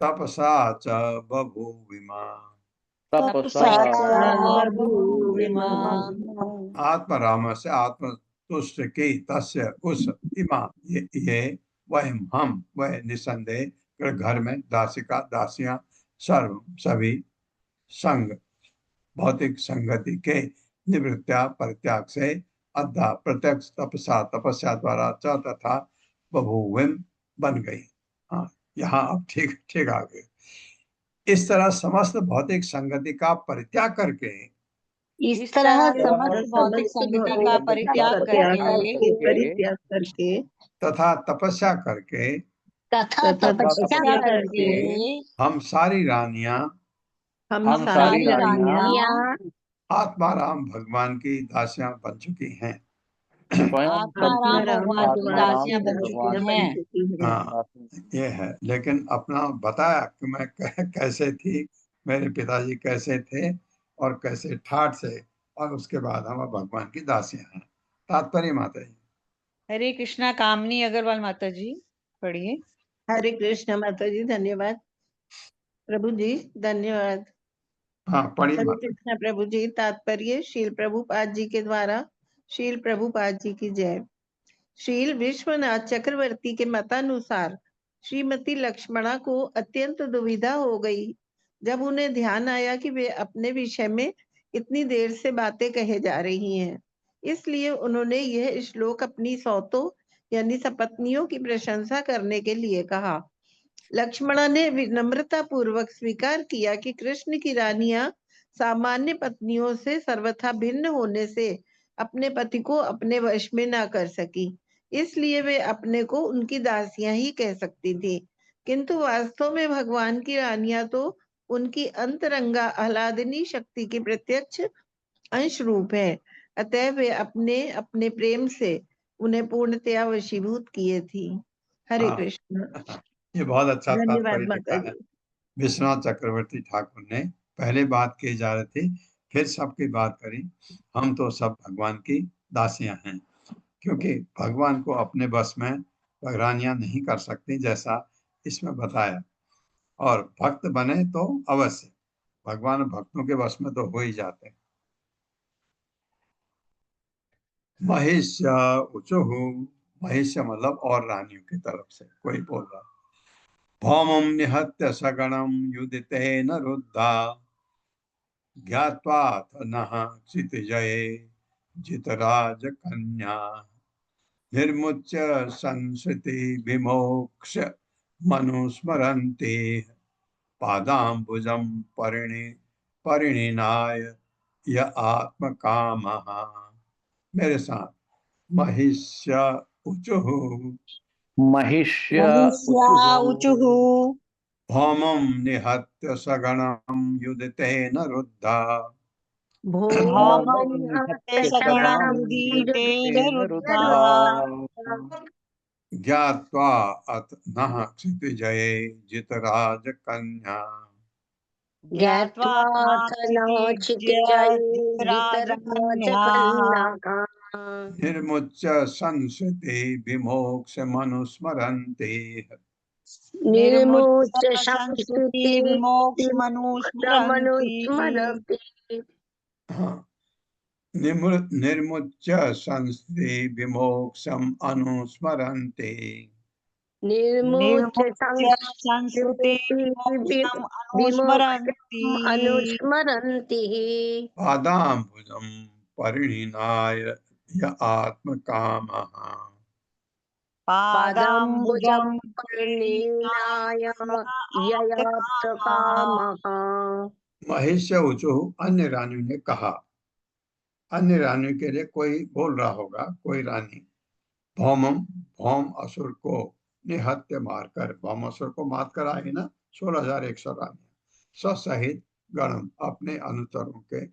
S3: तपसा च बभूविमा। आत्म राम से आत्म तुष्ट की, तस्य उस, इमा ये वह हम, वह निसंदेह
S1: घर में दासिका दासियां सर्व सभी संग भौतिक संगति के निवृत्त्या परित्याग से अद्धा प्रत्यक्ष तपस्या द्वारा च तथा बभूविम बन गई। हाँ, यहाँ अब ठीक ठीक आ गए। इस तरह समस्त भौतिक संगति का परित्याग करके
S6: इस तरह समस्त भौतिक संगति का परित्याग करके
S1: तथा तपस्या करके
S6: तपस्या करके
S1: हम सारी रानियां
S2: हम सारी रानियां
S1: आत्माराम भगवान की दासियां बन चुकी हैं।
S2: स्वयं
S6: आत्माराम भगवान की दासियां बन चुकी हैं।
S1: हाँ, ये है। लेकिन अपना बताया कि मैं कैसे थी, मेरे पिताजी कैसे थे और कैसे ठाठ से, और उसके बाद हम भगवान की दासियां हैं। तात्पर्य माता जी।
S6: हरे कृष्णा। कामनी अग्रवाल माता जी पढ़िए।
S7: हरे कृष्ण माता जी, धन्यवाद। प्रभु जी धन्यवाद।
S1: हाँ, पढ़िए
S7: हरे
S1: माता।
S7: कृष्ण प्रभु जी। तात्पर्य श्रील प्रभुपाद जी के द्वारा। श्रील प्रभुपाद जी की जय। श्रील विश्वनाथ चक्रवर्ती के मतानुसार श्रीमती लक्ष्मणा को अत्यंत दुविधा हो गई जब उन्हें ध्यान आया कि वे अपने विषय में इतनी देर से बातें कहे जा रही हैं। इसलिए उन्होंने यह श्लोक अपनी सौतों यानी सपत्नियों की प्रशंसा करने के लिए कहा। लक्ष्मणा ने विनम्रता पूर्वक स्वीकार किया कि कृष्ण की रानियां सामान्य पत्नियों से सर्वथा भिन्न होने से अपने पति को अपने वश में ना कर सकी, इसलिए वे अपने को उनकी दासियां ही कह सकती थी। किंतु वास्तव में भगवान की रानियां तो उनकी अंतरंगा आह्लादनी शक्ति की प्रत्यक्ष अंश रूप है। अतः वे अपने अपने प्रेम से उन्हें पूर्णतया वशीभूत किए थी। हरे
S1: हाँ,
S7: कृष्ण।
S1: ये बहुत अच्छा
S7: धन्यवाद
S1: तात्पर्य
S7: माता
S1: लिखा है
S7: जी।
S1: विश्वनाथ चक्रवर्ती ठाकुर ने। पहले बात की जा रही थी, फिर सबकी बात करी। हम तो सब भगवान की दासियां हैं, क्योंकि भगवान को अपने बस में रानियां नहीं कर सकती, जैसा इसमें बताया। और भक्त बने तो अवश्य भगवान भक्तों के बस में तो हो ही जाते हैं। महिष्य उचुहु, महिष्य मतलब और रानियों की तरफ से कोई बोल रहा। भौमं निहत्य सगणं युदितेन रुद्धा ज्ञात्वाथ नः क्षितिजये जितराज कन्या निर्मुच्य संस्कृति विमोक्ष मनुस्मरन्ति पादाम्बुजं परिणिनाय य आत्मकामः। मेरे साथ महिष्य उचुः
S2: महिष्य
S6: उचुः
S1: भौमं निहत्य सगणं युदितेन रुद्धा
S2: भौमं निहत्य सगणं युदितेन रुद्धा
S1: ज्ञात्वा अथ नः क्षितिजये जितराज कन्या निर्मुच्य संस्कृति विमोक्ष मनुस्मरन्ति
S4: निर्मुच्य
S6: संस्कृति
S4: संस्कृति
S6: विमोक्ष मनुस्मरन्ति।
S1: हाँ, निर्मुच्य संस्कृति विमोक्षम अनुस्मरन्ति
S4: निर्मुच्य
S6: संस्कृति विमोक्षम अनुस्मरन्ति।
S4: अनुस्मरन्ति
S1: पादाम्बुजं परिणिनाय य आत्मकामः
S4: पादाम्बुजं परिणीनाय ययाप्तकामः।
S1: महिष्य उचुः, अन्य रानियों ने कहा। अन्य रानियों के लिए कोई बोल रहा होगा, कोई रानी। भौमम, भौम असुर को निहत्य मारकर, भौम असुर को मार कर आई ना 16,100 रानियां सहित गणम अपने अनुचरों के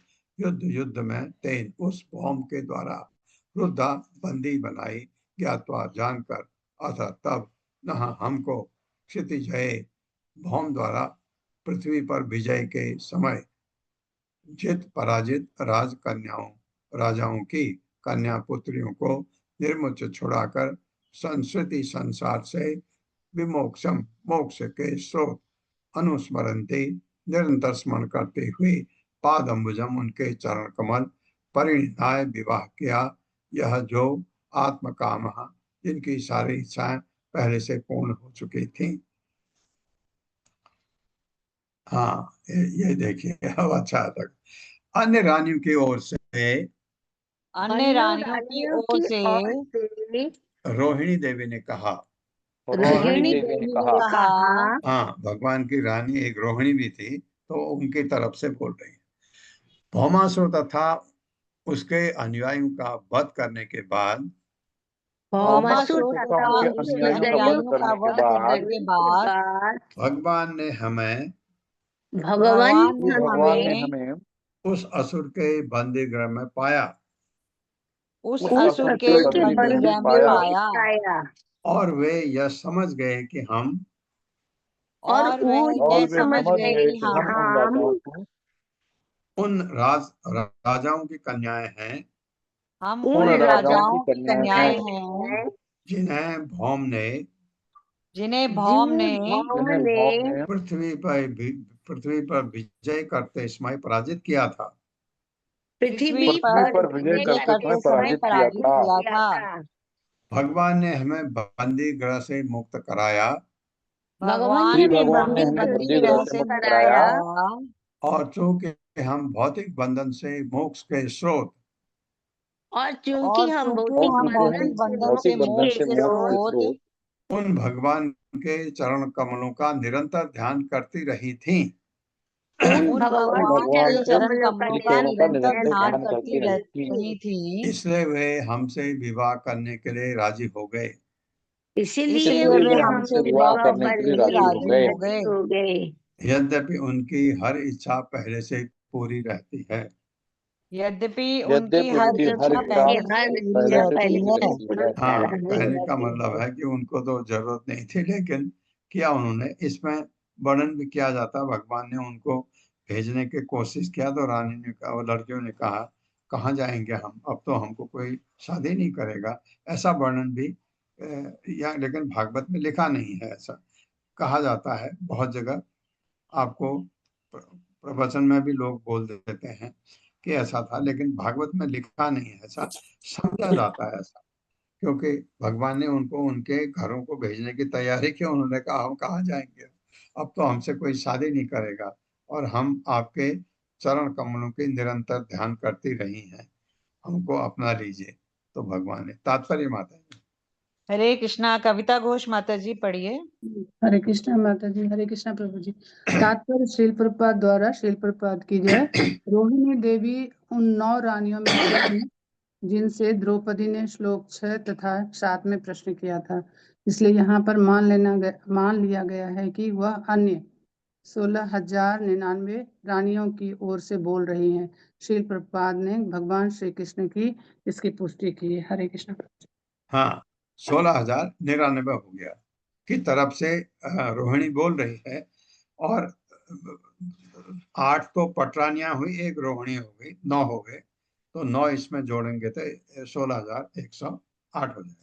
S1: युद्ध में तेन उस भौम के द्वारा रुद्धा बंदी बनाई ज्ञात्वा जानकर अतः तब न हमको क्षितिजय भौम द्वारा पृथ्वी पर विजय के समय जित पराजित राजकन्याओं राजाओं की कन्या पुत्रियों को निर्मुच छुड़ाकर संस्कृति संसार से विमोक्षम मोक्ष के स्रोत अनुस्मरन्ति निरंतर स्मरण करते हुए पादम्बुजम उनके चरण कमल परिणिताय विवाह किया। यह जो आत्मकाम जिनकी सारी इच्छाएं पहले से पूर्ण हो चुकी थीं। हाँ, ये देखिए अब अच्छा था। अन्य रानियों की ओर से
S6: अन्य रानियों की ओर से
S1: रोहिणी देवी ने कहा।
S2: रोहिणी देवी ने कहा।
S6: कहा।
S1: हाँ, भगवान की रानी एक रोहिणी भी थी, तो उनकी तरफ से बोल रही है। भौमासुर तथा उसके अनुयायियों का वध करने के बाद
S6: भौमासुर
S2: तथा
S6: तथा
S2: उनके
S6: उसके
S2: अनुयायियों का वध
S6: अनुयायियों का
S2: करने के
S6: वध करने
S2: बाद
S6: के बाद
S1: भगवान ने हमें
S6: भगवान ने
S2: भगवान ने
S6: हमें
S2: हमें
S1: उस असुर के बंदी गृह में पाया
S6: उस
S2: उस
S6: असुर
S2: असुर
S6: के
S2: के बंदी
S6: बंदी
S2: गृह में
S6: गृह में
S2: पाया
S6: पाया
S1: और वे यह समझ गए कि हम
S6: और वह
S2: और
S6: यह
S2: वे
S6: समझ
S2: समझ
S6: गए
S2: गए
S6: कि
S2: कि हम उन राजाओं को
S1: उन राजाओं की कन्याएं हैं
S6: हम
S2: उन
S6: उन
S2: राजाओं की
S6: राजाओं की
S2: कन्याएं
S6: कन्याएं
S2: हैं
S6: हैं
S1: जिन्हें भौम ने
S6: जिन्हें भौम ने
S2: जिन्हें भौम ने
S1: पृथ्वी पर विजय करते समय पराजित किया था।
S6: पृथ्वी
S2: पृथ्वी पर
S6: पर
S2: विजय
S6: विजय
S2: करते समय
S6: करते समय
S2: पराजित किया
S6: पराजित
S2: था।
S6: किया था।
S1: भगवान ने हमें बंदी गृह से मुक्त कराया
S6: भगवान
S2: श्री
S6: ने
S2: भगवान ने
S6: हमें
S2: हमें
S6: बंदी
S2: बंदी गृह
S6: गृह
S2: से
S6: से
S2: मुक्त
S6: मुक्त
S2: कराया
S6: कराया
S1: और चूंकि हम भौतिक बंधन से मोक्ष के स्रोत
S6: और चूंकि हम भौतिक बंधन से
S2: भौतिक बंधन
S6: मोक्ष
S2: से
S6: के
S2: मोक्ष के
S6: स्रोत
S2: स्रोत
S1: उन भगवान के चरण कमलों का निरंतर ध्यान करती रही थी।
S6: उन
S2: उन
S6: भगवान के
S2: भगवान
S6: चरण कमलों
S2: के
S6: का
S2: चरणों का
S6: निरंतर
S2: निरंतर
S6: ध्यान
S2: ध्यान
S6: करती
S2: करती रही थी।
S6: रही थी।
S1: इसलिए वे हमसे विवाह करने के लिए राजी हो गए।
S6: इसीलिए
S2: इसलिए
S6: वे
S2: वे
S6: हमसे
S2: हमसे विवाह
S6: विवाह
S2: करने
S6: करने
S2: के
S6: के
S2: लिए
S6: लिए
S2: राजी हो
S6: राजी
S2: गए।
S6: हो गए।
S1: यद्यपि उनकी हर इच्छा पहले से पूरी रहती है।
S6: यद्यपि उनकी
S2: यद्यपि
S6: हर
S2: उनकी हर
S6: इच्छा
S2: इच्छा
S6: पहले से पूरी
S2: पहले से
S6: रहती
S2: पूरी
S6: है।
S2: रहती है।
S1: हाँ, कहने का मतलब है कि उनको तो जरूरत नहीं थी, लेकिन किया उन्होंने। इसमें वर्णन भी किया जाता, भगवान ने उनको भेजने की कोशिश किया तो रानी ने कहा, वो लड़कियों ने कहा, कहाँ जाएंगे हम, अब तो हमको कोई शादी नहीं करेगा। ऐसा वर्णन भी या लेकिन भागवत में लिखा नहीं है। ऐसा कहा जाता है बहुत जगह, आपको प्रवचन में भी लोग बोल देते हैं कि ऐसा था, लेकिन भागवत में लिखा नहीं है। ऐसा समझा जाता है ऐसा, क्योंकि भगवान ने उनको उनके घरों को भेजने की तैयारी की। उन्होंने कहा हम कहाँ जाएंगे, अब तो हमसे कोई शादी नहीं करेगा और हम आपके चरण कमलों की निरंतर ध्यान करती रही हैं, हमको अपना लीजिए। तो भगवान ने तात्पर्य माता जी।
S6: हरे कृष्णा। कविता घोष माता जी पढ़िए।
S8: हरे कृष्णा माता जी, हरे कृष्णा प्रभु जी। तात्पर्य श्रील प्रभुपाद द्वारा, श्रील प्रभुपाद की जय। रोहिणी देवी उन 9 रानियों में से हैं जिनसे द्रौपदी ने श्लोक 6 तथा 7 में प्रश्न किया था। इसलिए यहाँ पर मान लिया गया है कि वह अन्य 16,099 रानियों की ओर से बोल रही हैं। श्रील प्रभुपाद ने भगवान श्री कृष्ण की इसकी पुष्टि की है। हरे कृष्ण।
S1: हाँ, 16,099 हो गया की तरफ से रोहिणी बोल रही है, और 8 तो पटरानियां हुई, एक रोहिणी हो गई, 9 हो गए। तो 9 इसमें जोड़ेंगे तो 16,108 हो जाएगा।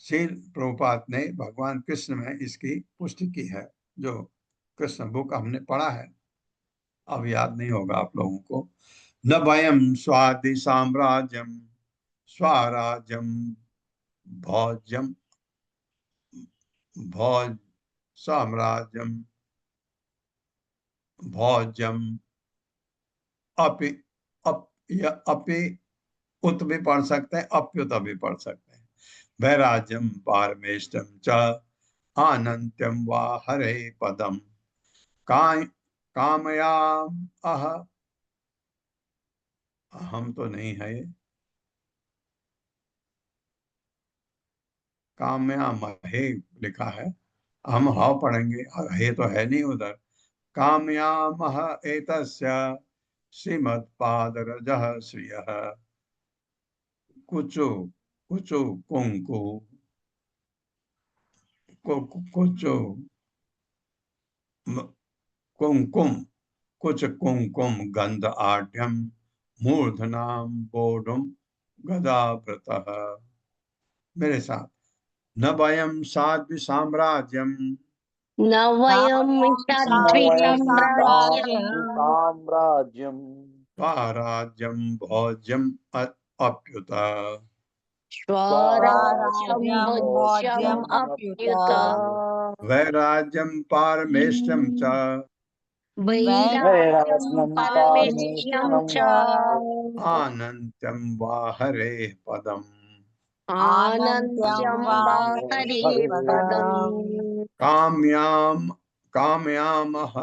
S1: श्रील प्रभुपाद ने भगवान कृष्ण में इसकी पुष्टि की है, जो कृष्ण बुक हमने पढ़ा है, अब याद नहीं होगा आप लोगों को। न भयम स्वादि साम्राज्यम स्वराज्यम भोज्यम भोज साम्राज्यम भोज्यम अपि अपि उत भी पढ़ सकते हैं, अप्युत भी पढ़ सकते हैं। वैराज्यम पारमेष्टम च आनंत्यम वा हरे पदम कामयाम अहम तो नहीं है, कामयामहे लिखा है, हम हाव पढ़ेंगे, हे तो है नहीं उधर। कामयामह एतस्य श्रीमत्पादरजः श्रियः कुचु कुचु कुंकु कुचु कुंकुम कुछ कुंकुम गंध आढ्यम मूर्धनाम बोधुम गदाव्रतः। मेरे साथ, न वयम साध्वी साम्राज्यम
S4: न वयं
S2: वयं
S4: साध्वी
S2: साम्राज्यम
S1: स्वराज्यम भोज्यम अप्युत
S4: स्वराज्यं भोज्यम् अप्युत
S1: वैराज्यं पारमेष्टं च
S4: वैराग्यं परमेष्ठ्यं च
S1: आनन्त्यं वा हरेः पदम्
S4: आनन्द्यं वा हरिः पदम्
S1: काम्याम काम्यामः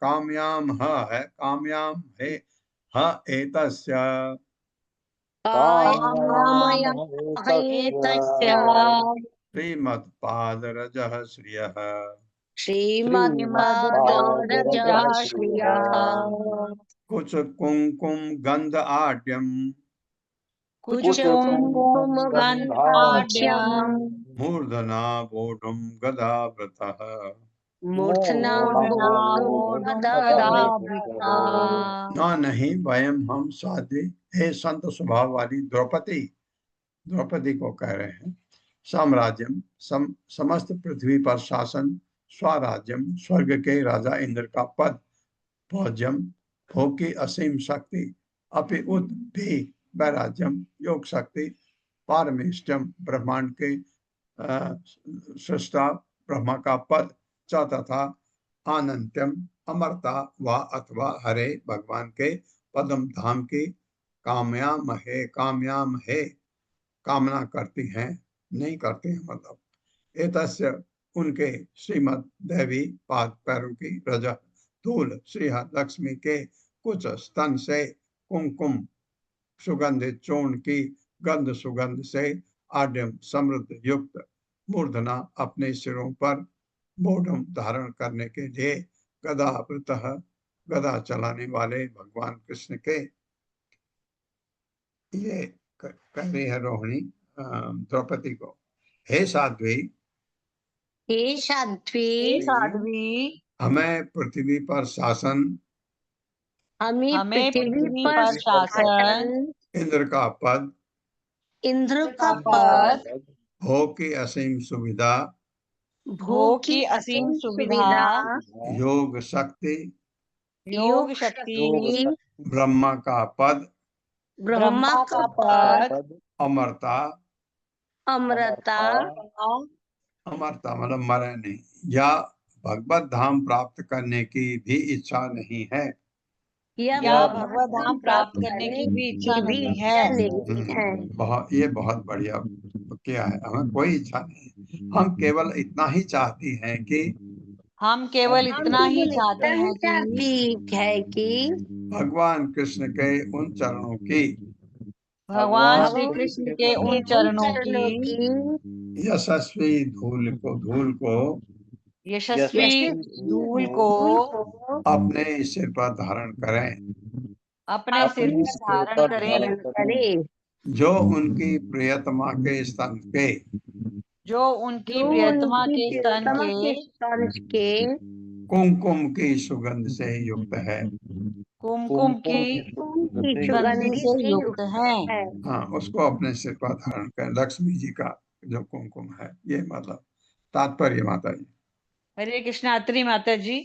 S1: काम्यामः है काम्याम है ह एतस्य
S4: कामयहेतस्य
S1: श्रीमत्पादरजः श्रियः
S4: श्रीमद्पादरजः श्रियः
S1: कुछ कुंकुम गंध आड्यम
S4: कुचुकुम गन्धाढ्यम्
S1: मूर्धना वोढुम गदाव्रतः
S4: मूर्धना वोढुं गदावृता
S1: न नहीं वयम हम साध्वी हे संत स्वभाव वाली द्रौपदी द्रौपदी को कह रहे हैं साम्राज्यम समस्त पृथ्वी पर शासन स्वराज्यम स्वर्ग के राजा इंद्र का पद भोज्यम भोग की असीम शक्ति अपि उत भी वैराज्यम योग शक्ति पारमेष्टम ब्रह्मांड के सृष्टा ब्रह्मा का पद च तथा आनंत्यम अमरता व अथवा हरे भगवान के पदम धाम की कामयाम है कामना करती हैं नहीं करते हैं मतलब एतस्य उनके श्रीमद देवी पाद पैरों की रज धूल श्री लक्ष्मी के कुछ स्तन से कुमकुम सुगंधित चूर्ण की गंध सुगंध से आड्यम समृद्ध युक्त मूर्धना अपने सिरों पर बोधम धारण करने के लिए गदा वृतः गदा चलाने वाले भगवान कृष्ण के ये कह रही है रोहिणी द्रौपदी को हे साध्वी
S4: हे साध्वी
S6: साध्वी
S1: हमें पृथ्वी पर शासन
S4: हमें पृथ्वी पर शासन
S1: इंद्र का पद
S4: इंद्र का
S6: का
S4: पद
S6: पद
S1: भोग की असीम सुविधा
S4: भोग की असीम सुविधा
S1: योग शक्ति
S6: योग शक्ति
S1: ब्रह्मा का पद
S4: ब्रह्मा का पद
S1: अमरता
S4: अमरता
S1: अमरता मतलब मरे नहीं या भगवत धाम प्राप्त करने की भी इच्छा नहीं है
S6: या भगवत धाम प्राप्त करने की भी इच्छा नहीं है।
S1: बहुत ये बहुत बढ़िया किया है हमें कोई इच्छा नहीं हम केवल इतना ही चाहती हैं कि
S6: हम केवल इतना ही चाहते हैं
S4: कि
S1: भगवान कृष्ण के उन चरणों की
S6: भगवान श्री कृष्ण के उन चरणों की
S1: यशस्वी धूल को
S6: यशस्वी धूल को
S1: अपने सिर पर धारण करें
S6: अपने सिर पर धारण करें
S1: जो उनकी प्रियतमा के स्तन के
S6: जो उनकी प्रियतमा के स्तन के
S1: कुमकुम की सुगंध से युक्त है
S6: कुमकुम की सुगंध से युक्त है।
S1: हाँ उसको अपने सिर पर धारण करें लक्ष्मी जी का जो कुमकुम है ये मतलब तात्पर्य माता जी
S6: हरे कृष्ण अत्री माता जी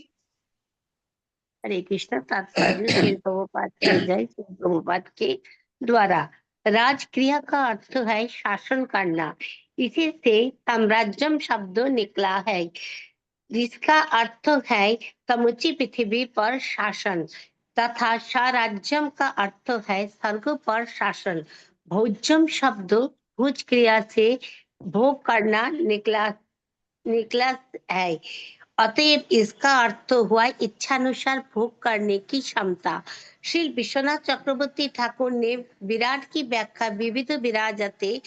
S4: हरे कृष्ण तात्पर्य श्री प्रभुपाद की जय श्री प्रभुपाद के द्वारा राजक्रिया का अर्थ है शासन करना इसी से साम्राज्यम शब्द निकला है जिसका अर्थ है समुची पृथ्वी पर शासन तथा स्वराज्यम का अर्थ है स्वर्ग पर शासन भोज्यम शब्द भुज क्रिया से भोग करना निकला है अतएव इसका अर्थ हुआ इच्छानुसार भोग करने की क्षमता श्री विश्वनाथ चक्रवर्ती ठाकुर ने विराट की व्याख्या विविध विराजते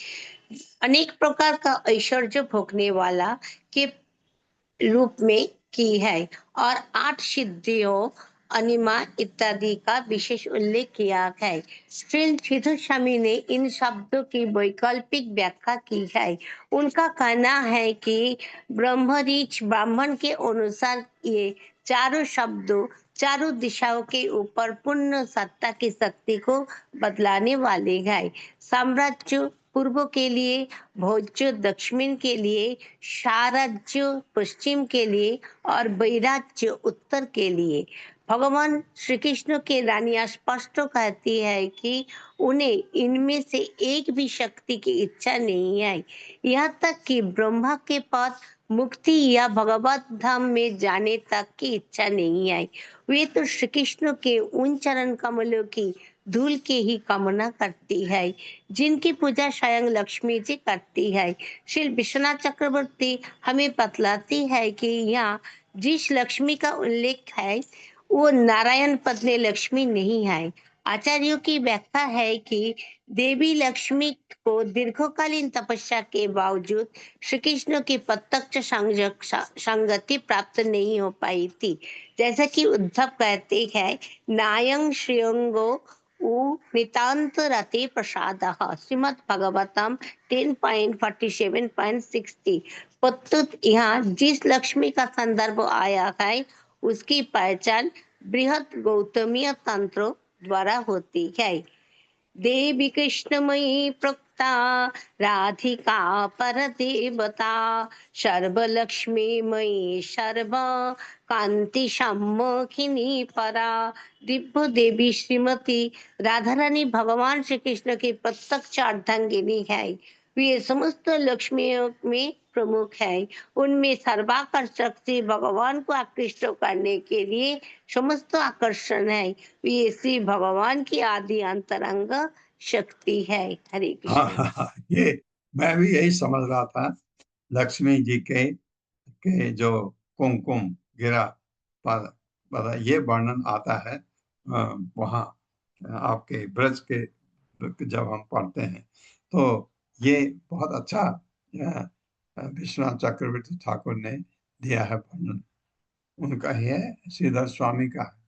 S4: अनेक प्रकार का ऐश्वर्य भोगने वाला के रूप में की है और 8 सिद्धियों अनिमा इत्यादि का विशेष उल्लेख किया है श्री सिद्धू स्वामी ने इन शब्दों की वैकल्पिक व्याख्या की है उनका कहना है कि ब्रह्मरीच ब्राह्मण के अनुसार ये चारों शब्दों चारों दिशाओं के ऊपर पूर्ण सत्ता की शक्ति को बदलाने वाले हैं साम्राज्य पूर्व के लिए भोज्य दक्षिण के लिए साराज्य पश्चिम के लिए और वैराज्य उत्तर के लिए भगवान श्री कृष्ण की रानियां स्पष्ट कहती है कि उन्हें इनमें से एक भी शक्ति की इच्छा नहीं है, यहाँ तक कि ब्रह्मा के पास मुक्ति या भगवत धाम में जाने तक की इच्छा नहीं है। वे तो श्री कृष्ण के उन चरण कमलों की धूल की ही कामना करती है जिनकी पूजा स्वयं लक्ष्मी जी करती है। श्री विश्वनाथ चक्रवर्ती हमें बतलाती है कि यहाँ जिस लक्ष्मी का उल्लेख है वो नारायण पत्नी लक्ष्मी नहीं है। आचार्यों की व्याख्या है कि देवी लक्ष्मी को दीर्घकालीन तपस्या के बावजूद श्री कृष्ण की प्रत्यक्ष संगति प्राप्त नहीं हो पाई थी। जैसा कि उद्धव कहते हैं, नायं श्रेयंगो उ नितांत रते प्रसादः, श्रीमद् भागवतम 10.47.60। प्रस्तुत यहाँ जिस लक्ष्मी का संदर्भ आया है उसकी पहचान बृहत गौतमीय तंत्र द्वारा होती है। देवी कृष्णमयी प्रोक्ता राधिका परदेवता, सर्वलक्ष्मीमयी सर्व कांति सम्मुखिनी परा। दिव्य देवी श्रीमती राधा रानी भगवान श्री कृष्ण की प्रत्यक्ष अर्धांगिनी है। वे समस्त लक्ष्मियों में प्रमुख है। उनमें सर्वाकर्षक से भगवान को आकृष्ट करने के लिए समस्त आकर्षण है। ये श्री भगवान की आदि अंतरंग शक्ति है। हरे
S3: हाँ
S4: कृष्ण।
S3: हाँ, ये मैं भी यही समझ रहा था। लक्ष्मी जी के जो कुमकुम गिरा पता ये वर्णन आता है वहाँ आपके ब्रज के जब हम पढ़ते हैं तो ये बहुत अच्छा विश्वनाथ चक्रवर्ती ठाकुर ने दिया है वर्णन। उनका ही है, श्रीधर स्वामी का है।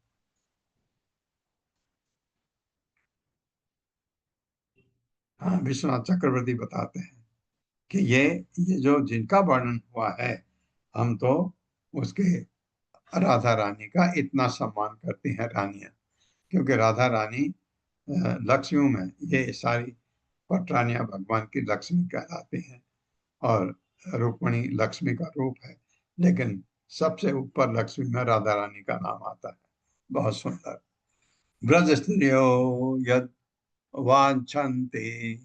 S3: हाँ, विश्वनाथ चक्रवर्ती बताते हैं कि ये जो जिनका वर्णन हुआ है, हम तो उसके राधा रानी का इतना सम्मान करती हैं रानियां, क्योंकि राधा रानी लक्ष्मियों में ये सारी पटरानियां भगवान की लक्ष्मी कहलाती हैं और रुक्मिणी लक्ष्मी का रूप है, लेकिन सबसे ऊपर लक्ष्मी में राधा रानी का नाम आता है। बहुत सुंदर। ब्रज स्त्रियो यद वांछन्ति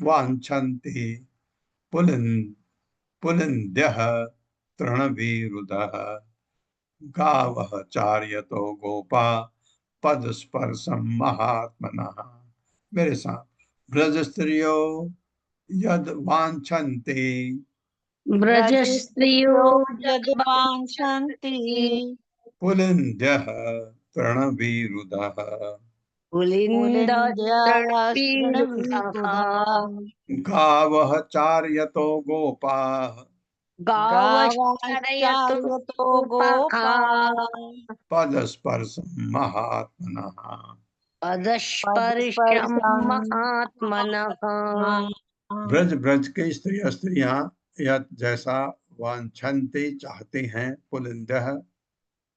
S3: वांछन्ति पुलिन्द्यः तृणविरुधः, गावः चार्यतो गोपा पदस्पर्शम महात्मनः। मेरे साथ, ब्रज स्त्रियो यद वांछन्ति
S4: ब्रज स्त्रियो
S6: यद वांछन्ति
S3: पुलिन्द्यः तृणविरुधः,
S4: पुलिंद
S3: गावः चार्यतो गोपाः
S6: गावश्चरयतो गोपाः
S3: पदस्पर्शम महात्मनः।
S4: पदस्पर्शम महात्मनः।
S3: ब्रज के स्त्रियां यत जैसा वांछन्ति चाहती हैं, पुलिंदः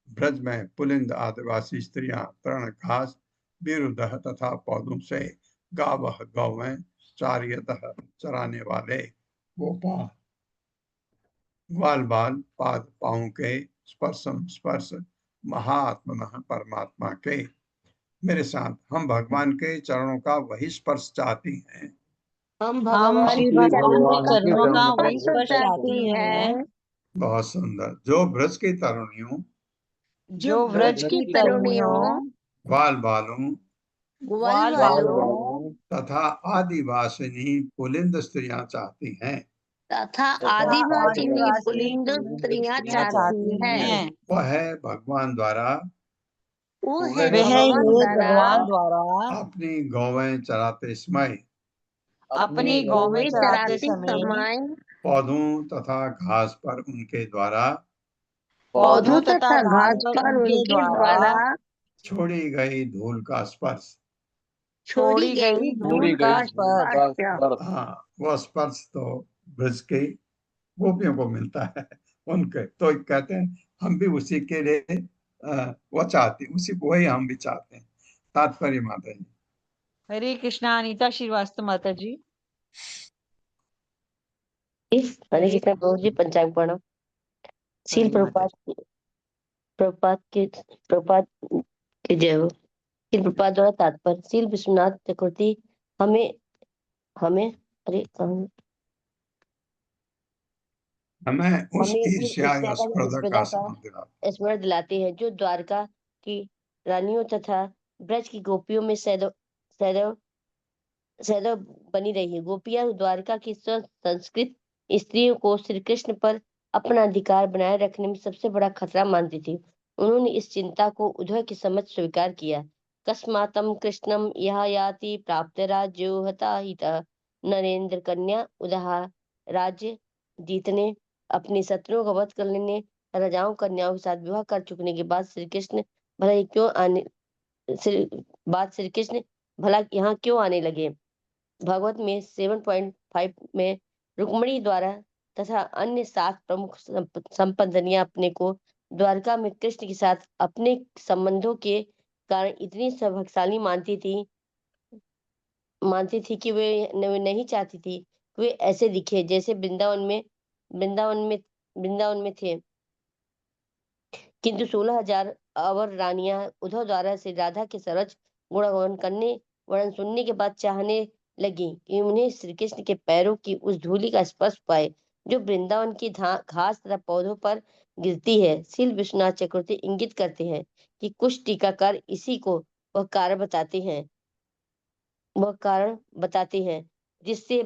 S3: ब्रज में पुलिंद आदिवासी स्त्रियां तृण घास विरुद्ध तथा पौधों से, गावह गौवें, चार्यतः चराने वाले, गोपा ग्वाल बाल पाद पाँव के, स्पर्शम स्पर्श महात्मनः परमात्मा के। मेरे साथ, हम भगवान के चरणों का वही स्पर्श चाहती हैं।
S4: हम
S6: हम श्री भगवान के चरणों का वही
S4: स्पर्श
S6: स्पर्श चाहती हैं।
S3: बहुत सुंदर। जो ब्रज की तरुणियों,
S6: जो व्रज की तरुणियों,
S3: ग्वाल बालों
S6: ग्वाल बालों
S3: तथा आदिवासिनी पुलिंद स्त्रियां चाहती हैं,
S4: तथा आदिवासी पुलिंद स्त्रियां चाहती हैं।
S3: वह है भगवान द्वारा
S4: वो है
S6: वह भगवान द्वारा
S3: अपनी गौवें चराते समय,
S6: अपनी गौवें चराते समय
S3: पौधों तथा घास पर उनके द्वारा
S4: पौधों तथा घास पर उनके द्वारा
S3: छोड़ी गई धूल का स्पर्श,
S4: छोड़ी गई धूल का स्पर्श।
S3: हाँ, वह स्पर्श तो ब्रज के गोपियों को मिलता है। उनके तो कहते हैं हम भी उसी के लिए वो चाहते, उसी को वही हम भी चाहते हैं। तात्पर्य माता जी।
S6: हरे कृष्णा। अनीता श्रीवास्तव माता जी।
S4: हरे कृष्ण प्रभु जी। पंचांग प्रणव। श्रील प्रभुपाद प्रभुपाद की जय हो। श्रील प्रभुपाद द्वारा तात्पर्य श्रील विश्वनाथ चक्रवर्ती हमें हमें अरे
S3: हमें उस
S4: हमें उस
S3: ईर्ष्या या
S4: ईर्ष्या का
S3: स्पर्धा
S4: स्पर्धा
S3: का स्मरण दिलाता
S4: स्मरण दिलाते हैं जो द्वारका की रानियों तथा ब्रज की गोपियों में सदैव सदैव सदैव बनी रही है। गोपियां द्वारका की संस्कृत स्त्रियों को श्री कृष्ण पर अपना अधिकार बनाए रखने में सबसे बड़ा खतरा मानती थी। उन्होंने इस चिंता को उद्धव की समझ स्वीकार किया। कस्मातम कृष्णम यह याति प्राप्त राज्यो हता हिता नरेंद्र कन्या उदाह राज्य जीतने अपने शत्रुओं का वध कर लेने राजाओं कन्याओं के साथ विवाह कर चुकने के बाद श्री कृष्ण भला ही क्यों आने श्री कृष्ण भला यहाँ क्यों आने लगे। भागवत में 7.5 में रुक्मणी द्वारा तथा अन्य 7 प्रमुख संपत्तियां अपने को द्वारका में कृष्ण के साथ अपने संबंधों के कारण इतनी सौभाग्यशाली मानती थी कि वे नहीं चाहती थी कि वे ऐसे दिखे जैसे वृंदावन में थे। किंतु 16,000 अवर रानियां उद्धव द्वारा से राधा के सर्वोच्च वर्णन सुनने के बाद चाहने लगी कि उन्हें श्री कृष्ण के पैरों की उस धूलि का स्पर्श पाए जो वृंदावन की घास तथा पौधों पर गिरती है। श्रील विश्वनाथ चक्रवर्ती इंगित करते हैं कि कुछ टीकाकार इसी को वह कारण बताते हैं जिससे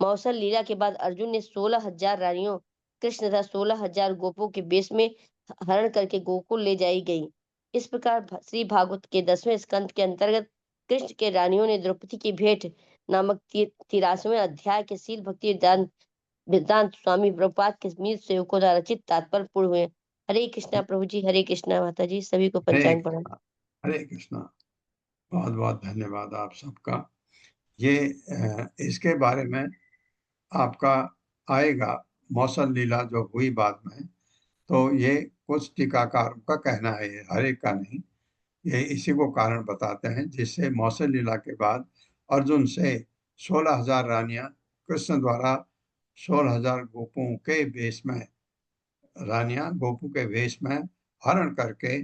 S4: मौसल लीला के बाद अर्जुन ने 16,000 रानियों कृष्ण तथा 16,000 गोपों के वेश में हरण करके गोकुल ले जाई गई। इस प्रकार श्री भागवत के 10वें स्कंद के अंतर्गत कृष्ण के रानियों ने द्रौपदी की भेंट नामक 83वें अध्याय के शील भक्ति वेदांत स्वामी प्रभुपाद के मीत सेवकों द्वारा रचित तात्पर्य पूर्ण हुए। हरे कृष्णा प्रभु जी, हरे कृष्णा माता जी, सभी को पंचांग प्रणाम।
S3: हरे कृष्णा। बहुत बहुत धन्यवाद आप सबका। ये इसके बारे में आपका आएगा मौसल लीला जो हुई बाद में, तो ये कुछ टीकाकारों का कहना है, ये हर एक का नहीं, ये इसी को कारण बताते हैं जिससे मौसल लीला के बाद अर्जुन से 16,000 रानियां कृष्ण द्वारा 16,000 गोपों के वेश में गोपों के वेश में हरण करके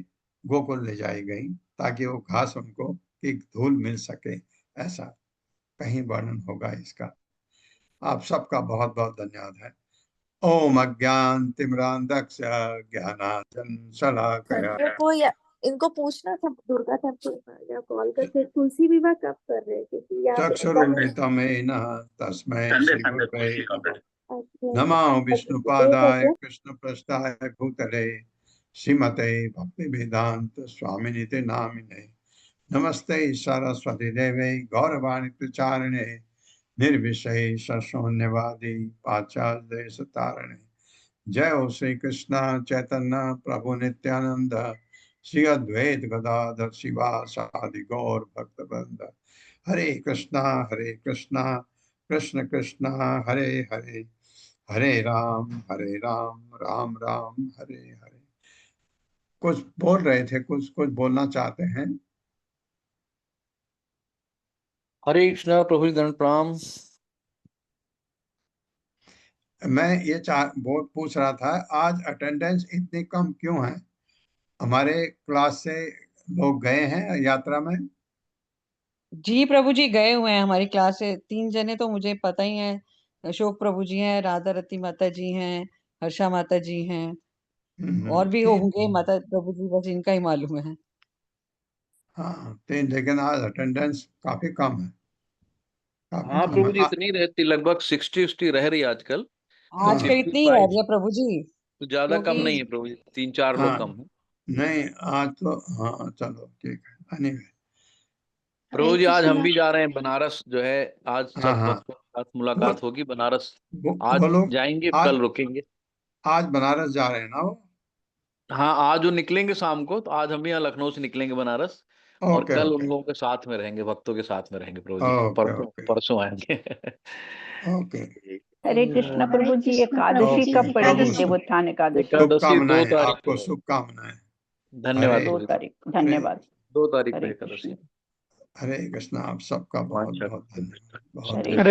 S3: गोकुल ले जाई गई ताकि वो घास उनको की धूल मिल सके। ऐसा कहीं वर्णन होगा इसका। आप सबका बहुत बहुत धन्यवाद है। ओम अज्ञान तिमिरांधस्य ज्ञानांजन शलाकया।
S9: इनको पूछना था दुर्गा ठाकुर कॉल करके तुलसी विवाह कब कर रहे थे कि या
S3: चक्षुरुन्मिलितं येन तस्मै श्रीगुरवे नमः विष्णुपादाय कृष्णपृष्ठाय भूतले श्रीमते भक्तिवेदांत स्वामिनिते नामिने नमस्ते सरस्वती देवे गौरवाणी प्रचारिणे निर्विशेष शून्यवादी पाश्चात्य देश तारिणे। जय हो श्री कृष्ण चैतन्य प्रभु नित्यानंद श्री अद्वैत गदाधर शिवासादि गौर भक्तवृंद। हरे कृष्णा कृष्ण कृष्ण हरे हरे, हरे राम राम राम हरे हरे। कुछ बोल रहे थे, कुछ बोलना चाहते हैं।
S2: हरे कृष्णा प्रभु जी दंड प्रणाम।
S3: मैं ये पूछ रहा था आज अटेंडेंस इतनी कम क्यों है? हमारे क्लास से लोग गए हैं यात्रा में?
S6: जी प्रभु जी गए हुए हैं हमारी क्लास से 3 जने तो मुझे पता ही है। अशोक प्रभु जी हैं, राधा रति माता जी हैं, हर्षा माता जी हैं, और भी होंगे माता प्रभु जी, बस इनका ही मालूम है।
S3: हाँ, लेकिन आज अटेंडेंस काफी कम है।
S2: हाँ प्रभु जी इतनी रहती, लगभग 60 रह रही आजकल।
S6: आजकल इतनी ही रह रही है प्रभु जी,
S2: तो ज्यादा कम नहीं है प्रभु जी, 3-4 लोग कम है।
S3: नहीं आज तो हाँ चलो ठीक है। एनीवे
S2: प्रभु जी आज हम भी जा रहे हैं बनारस, जो है आज सब भक्तों के साथ मुलाकात होगी बनारस। आज जाएंगे, कल रुकेंगे।
S3: आज बनारस जा रहे हैं ना वो?
S2: हाँ आज वो निकलेंगे शाम को, तो आज हम यहाँ लखनऊ से निकलेंगे बनारस, और कल उन लोगों के साथ में रहेंगे, भक्तों के साथ में रहेंगे प्रभु जी। परसों आएंगे।
S3: ओके।
S10: हरे कृष्णा प्रभु जी, एकादशी कब पड़ेगी? देवोत्थान एकादशी।
S3: शुभकामनाएं आपको, शुभकामनाएं।
S2: धन्यवाद।
S10: 2 तारीख, धन्यवाद।
S2: 2 तारीख को एकादशी।
S3: हरे कृष्णा। आप सबका बहुत बहुत धन्यवाद।